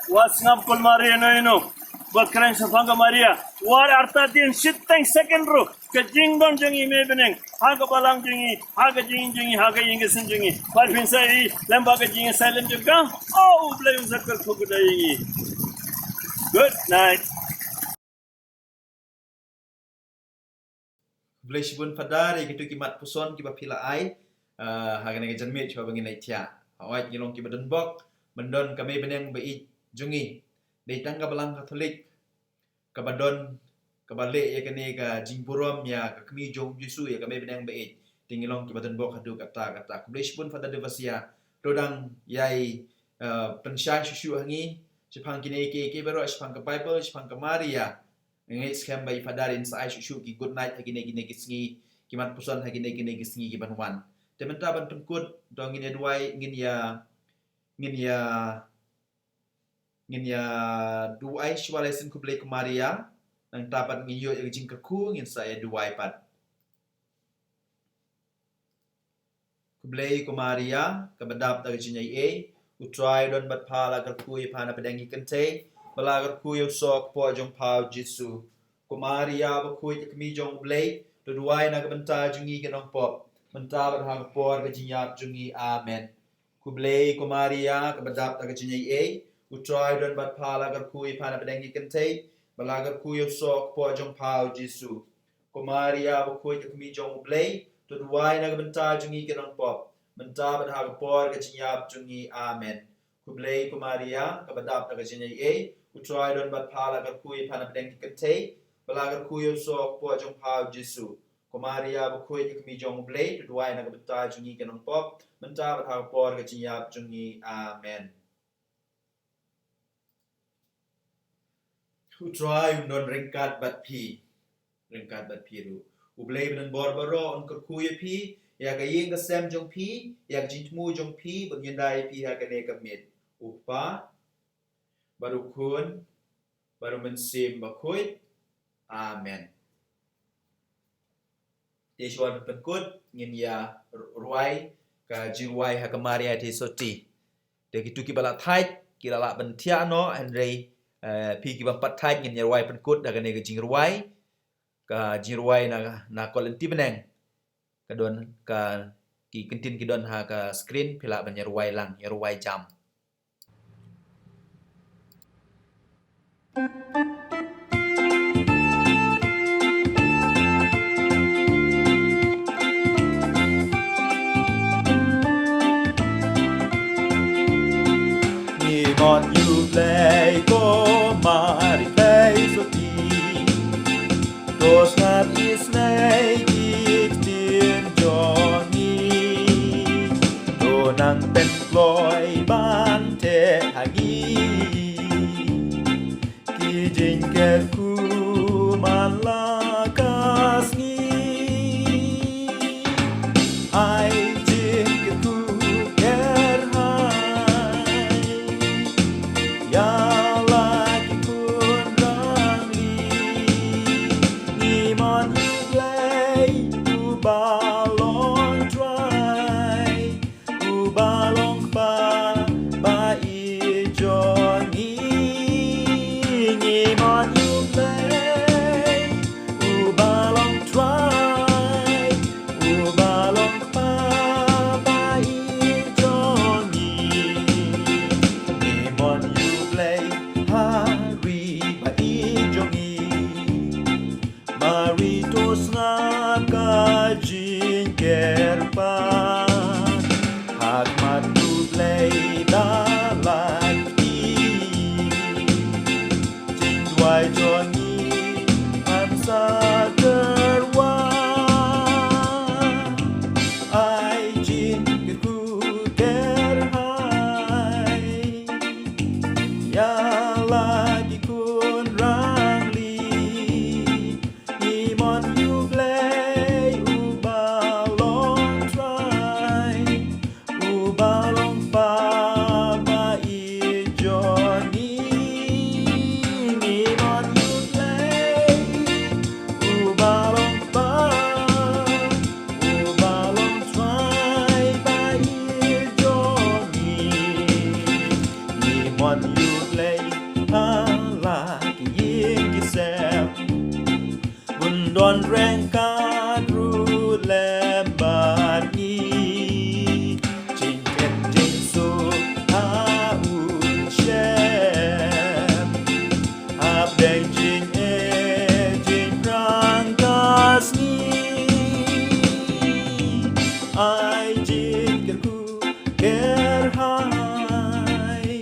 wasngap kulmar yeno bakran safanga maria war arta din sittang second ro kajing don jungi me beneng haga balang jungi haga jingi haga yingesin jungi par finsai lamba ka jingi silent juga oh blay zakar khoguda yingi good night Blay sibun padari gitu kimat puson kiba pila ai haga nega janme chwa bangin laitia. Await ngilong kiba don bok mendon kami beneng bei jungi. Dei tangga balang Katolik kabadon kabale ya kene ka jingpurom ya kami jong Yesu ya kami benang bait tingilong kibatan bok hadu kata kublish pun pada devasia rodang yai pensya susu hangi Jepang kini ke baru Jepang ke Bible Jepang ke Maria ngai scam bai fadarin sa ai shu ki good night hagine gine gisngi kiman pusan hagine gine gisngi ki banwan tementa ban pengkut dong ngin duai ngin ya duai shwalesin ku blek Maria nang tapat ngin yo jing ke ku ngin saya duai pat ku blek ku Maria ka badap ta jinyai e utrai don bat phala ka ku ye phana padangi kente balagar ku yo sok po jong pau jisu ku Maria ba ku ye kmi jong blek duai na ka benta jungi ke nong pop menta bat hang por ka jinyap jungi amen ku blek ku Maria ka badap ta jinyai e utrai don bat phala ka ku ye phana padangi kente balagar ku yo sok po jong pau jisu ku Maria ba ku ye kmi jong blek duai na ka benta jungi ke nong pop menta bat hang por ka jinyap jungi amen ku blek ku Maria ka badap ta jinyai e utrai don bat phala ka ku ye phana padangi kente balagar ku yo sok po jong pau jisu ku Maria ba ku ye kmi jong blek duai na ka benta jungi ke nong pop menta bat hang por ka jinyap jungi amen utrai non ringkat bat pi ru ublei benan borbaro on ku ye pi ya ga ying ka sem jong pi ya jitmu jong pi bun yendai pi ha ka ne ka mit upa baru kun baru mensim bakut amen Tishwan pengkut ngin ya ruai ka jiruai ha ka Maria te soti de kitu ki bala thai ki la bentia no andre pi ki bang pat thai ngin ya ruai pengkut da ka ne ka jiruai na kolenti beneng ka don ka ki kentin ki don ha ka screen pila ban ya ruai lang ya ruai jam on you play go mari play so ti dos nat is nay tin Johnny do nang pen ploy ban te hagi ki jing ke ku malakas ni ai jing ke ku Don rengka ru lembat ni jing ken jing su ha un shem hab deng jing jing rang kas ni ai jing ker ku ker hai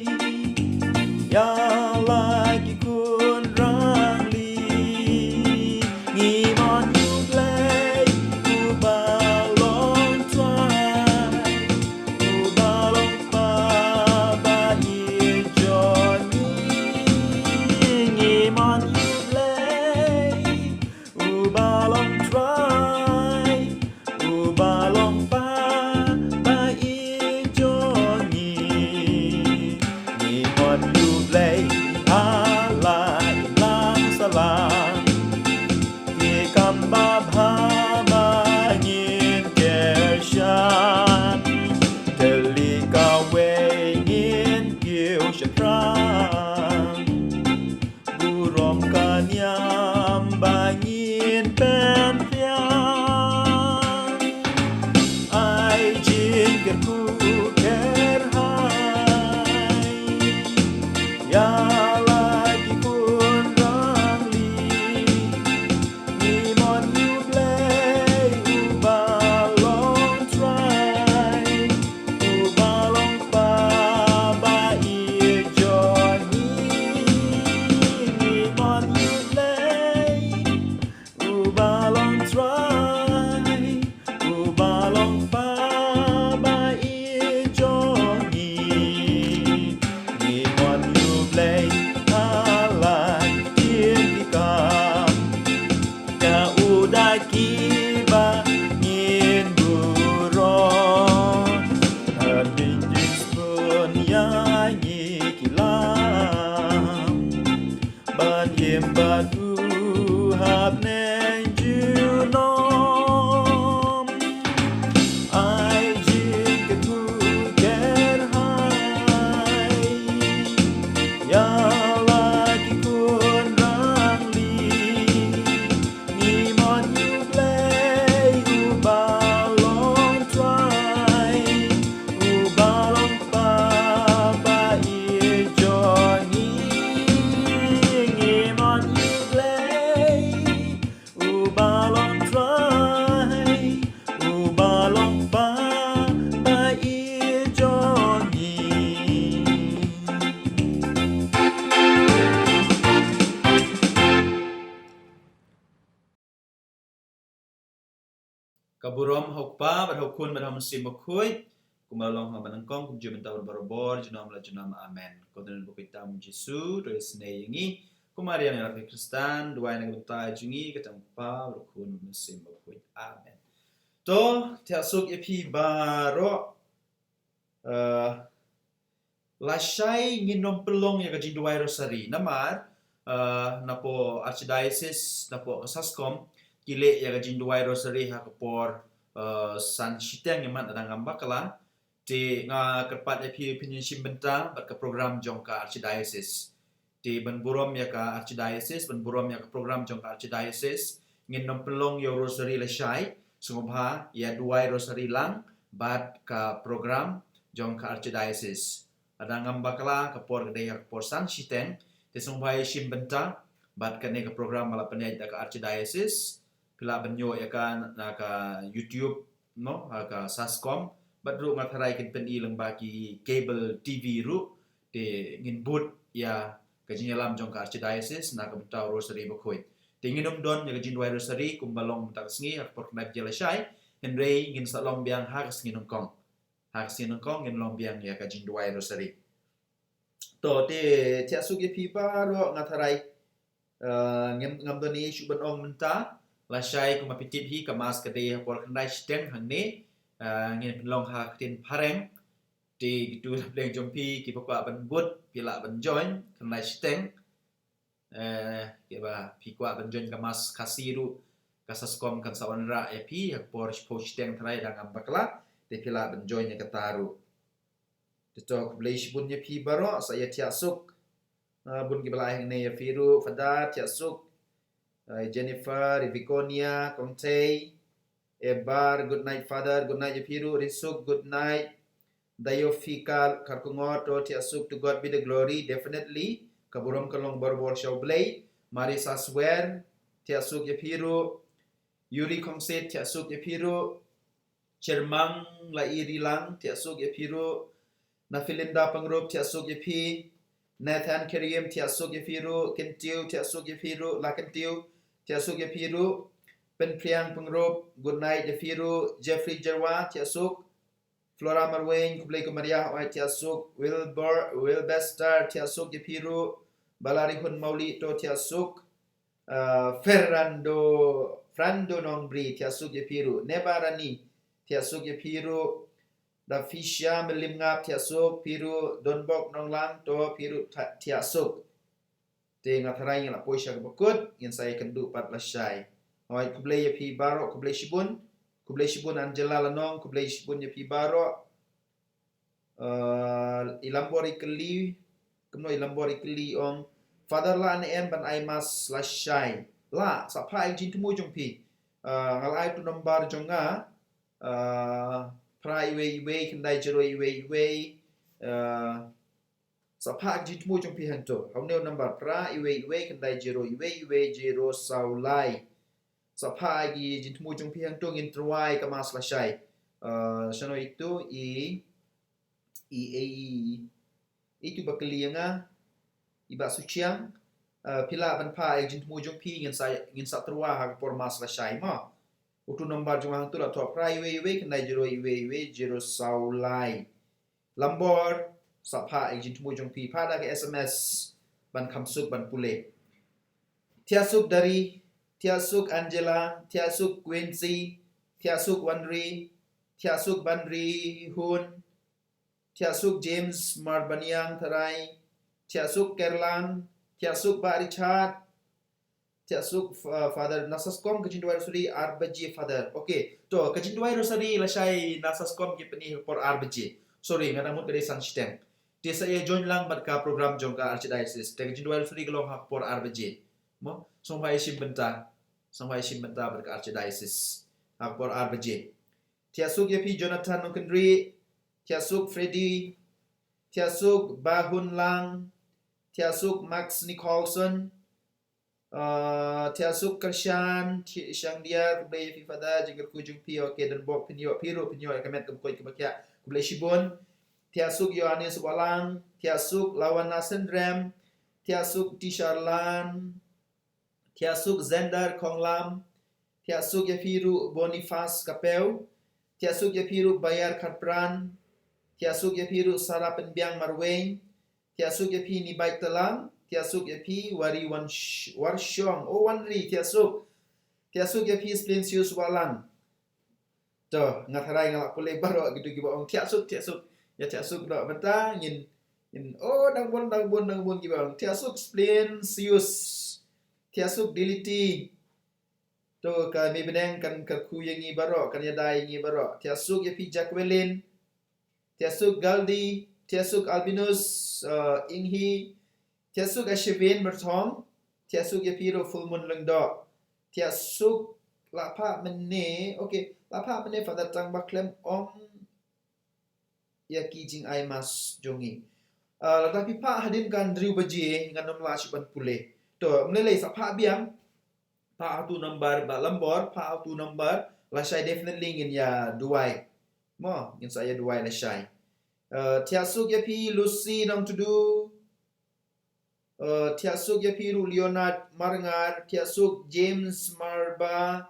ya lagi kun rang li nghi mon you play Kimbatu hab neng junom ai jin ke tu ker hai ya lagi kun rang li ni mon yu play u balong twai u balong pa ba i johnny ni mon yu play u balong twai u balong pa ba i johnny Kaburom hokpa bat hokun bat hamsim bakui kumalong hamanangkong kumju mentawar barobor junam la junam amen kodon bukitam Jesu dois neyengi kumarian yang rakyat Kristen dua yang bentai jungi ketampa rukun mesim bakui amen to tiasuk epi baro lasai nginom pelong yang kajin dua rosari namar napo archdiocese napo saskom kile ya gajin duai rosary ha kapor san shiteng yaman adang ambakala te nga kerpat epi opinion benta bat ke program jongka archdiocese te benburom ya ka archdiocese benburom ya ka program jongka archdiocese ngin nom pelong yo rosary la shai sungobha ya duai rosary lang bat ka program jongka archdiocese adang ambakala kapor gede ya kapor san shiteng te sungobha benta bat kene ka program mala penai ka archdiocese pila benyo ya kan ka YouTube no ka Saskom badru ngatarai kin pen ilang bagi cable TV ru de ngin but ya kajin yalam jong ka archdiocese na ka bentau rosary bakoi de nginom don ya kajin dua rosary kumbalong tak sngi ak por knap jela shai henrei ngin salom biang hak snginong kong ngin long biang ya kajin dua rosary to te tiasu ge pipa ro ngatarai ngam doni shuban ong menta lasai kumapitip hi kamas kadai por kendai steng hangne ngin long ha tin pareng ti gitu leng jompi ki papa ban but pila ban join kendai steng ke ba pi kwa ban join kamas kasiru kasaskom kan sawanra epi hak por steng trai dangam bakla te pila ban join ya kataru titok bleish bunnya pi baro saya tiasuk bun ki balai ne ya firu fadat tiasuk Jennifer, Viconia, Conte, Ebar, good night Father, good night Jepiru, Risuk, good night, Dayofika, Karkungoto, Tiasuk, to God be the glory, definitely, Kaburom Kalong Barbor Shawblay, Marisa Swear, Tiasuk Jepiru, Yuri Kongset, Tiasuk Jepiru, Chermang, Lairi Lang, Tiasuk Jepiru, Nafilinda Pangrup, Tiasuk Jepi, Nathan Karim, Tiasuk Jepiru, Kentiu, Tiasuk Jepiru, Lakentiu, Tiasuk Jepiru, Pen Priang Pengrup, good night Jepiru, Jeffrey Jerwa, Tiasuk, Flora Marwain, Kublai Kumaria, White Tiasuk, Wilbester, Tiasuk Jepiru, Balarihun Maulito, Tiasuk, Frando Nongbri, Tiasuk Jepiru, Nebarani, Tiasuk Jepiru, Dafisha Melimngap, Tiasuk, Piru, Donbok Nonglang, To Piru Tiasuk. Te ngatarai ngala poisha bakut yang saya kendu pat lasai. Oi kublai ya pi baro kublai shibun Angela Lanong kublai shibun ya pi baro ilambori keli kemno ilambori keli ong father la an em ban ai mas lasai la sapai jin temu jong pi ngalai tu nombar jonga prai we kendai jero we Sapak jitmu jong pi hanto. Hauneu number pra iwe kendai jero iwe jero saulai. Sapak gi jitmu jong pi hanto ngin truai kamas lasai. Sono itu itu bakalianga iba suciang pila ban pa jitmu jong pi ngin sa trua ha por mas lasai ma. Utu number jong hanto la to pra iwe kendai jero iwe jero saulai. Lambor Sapa ejin tumu jong pi pada ke SMS ban kamsuk ban pule. Tiasuk dari, Tiasuk Angela, Tiasuk Quincy, Tiasuk Wanri, Tiasuk Bandri Hun, Tiasuk James Marbaniang Tarai, Tiasuk Kerlang, Tiasuk Ba Richard, tiasuk father nasaskom kejinduai rosari arbaji father. Okay, to kejinduai rosari lasai nasaskom kipeni por arbaji. Sorry, ngadamut dari sun system. Dia saya join lang ka program jongka archdiocese. Te kejinduai rosari gelong hak por arbaji. Mo, sampai sim benta berka archdiocese. Hak por arbaji. Tiasuk yapi Jonathan Nokendri, tiasuk Freddy, tiasuk Bahun Lang, tiasuk Max Nicholson, tiasuk Kershan, Tiang dia kublai fi fada jengkel kujung pi okay dan bok pinyo kamet kemkoi kebakia kublai shibon, tiasuk Yohanes Walang, tiasuk Lawan Nasendrem, tiasuk Tisharlan, tiasuk Zendar Konglam, tiasuk Yafiru Boniface Kapeu, tiasuk Yafiru Bayar Karpran, tiasuk Yafiru Sarah Penbiang Marweng, tiasuk Yapi ni Baik Telang, tiasuk Yapi Wari Warsyong, Wanri tiasuk Yapi Splensius Walang. Tuh, ngatarai ngalak pulai baru gitu gibang tiasuk ya tiasuk dak bentang in dang bon gibang tiasuk Splensius, tiasuk Diliti. To kami benang kan kerku yang ngi baro kan yadai ngi baro tiasuk yapi Jacqueline, tiasuk Galdi, tiasuk Albinus Inghi, tiasuk Ashevin Bertom, tiasuk yapi ro full moon lengdo, tiasuk lapa mene pada tang baklem om yaki jing ai mas jongi. Tapi pak hadin kan driu baji ngan la shiban pule. To mlelai sa pak biang pa tu number ba lambor pa tu number la shai definitely ngin ya duai mo ngin saya duai la shai tiasuk yapi Lucy nang to do tiasuk yapi Leonard Marangar, tiasuk James Marba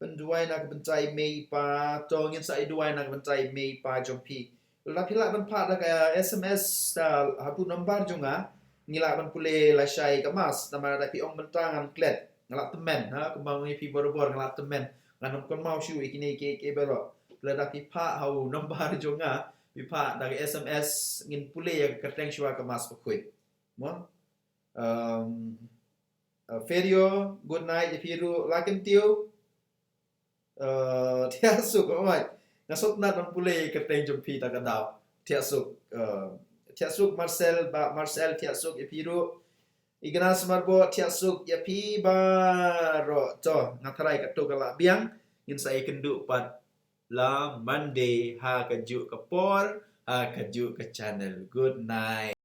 penduai nak bentai mei pa to ngin saya duai nak bentai mei pa jompi la pila ban pa da ka SMS hatu number jonga ngila ban pule la shai kamas nama da pi ong bentangan klet ngalak temen kembang ni pi bor-bor ngalak temen nganam kon mau shu ikini ke bero lada pi pa hau nombar jonga pi pa dari SMS ngin pule ya kerteng shwa ke mas pokoi mo Ferio good night ifiru lakem tiu tiasuk oi ngasok na dan pule kerteng jompi ta kadau tiasuk Marcel tiasuk ifiru Ignas Marbo tiasuk yapi baro to ngatarai kato kala biang ngin saya kendu pat la Monday ha kaju ke por ha kaju ke channel. Good night.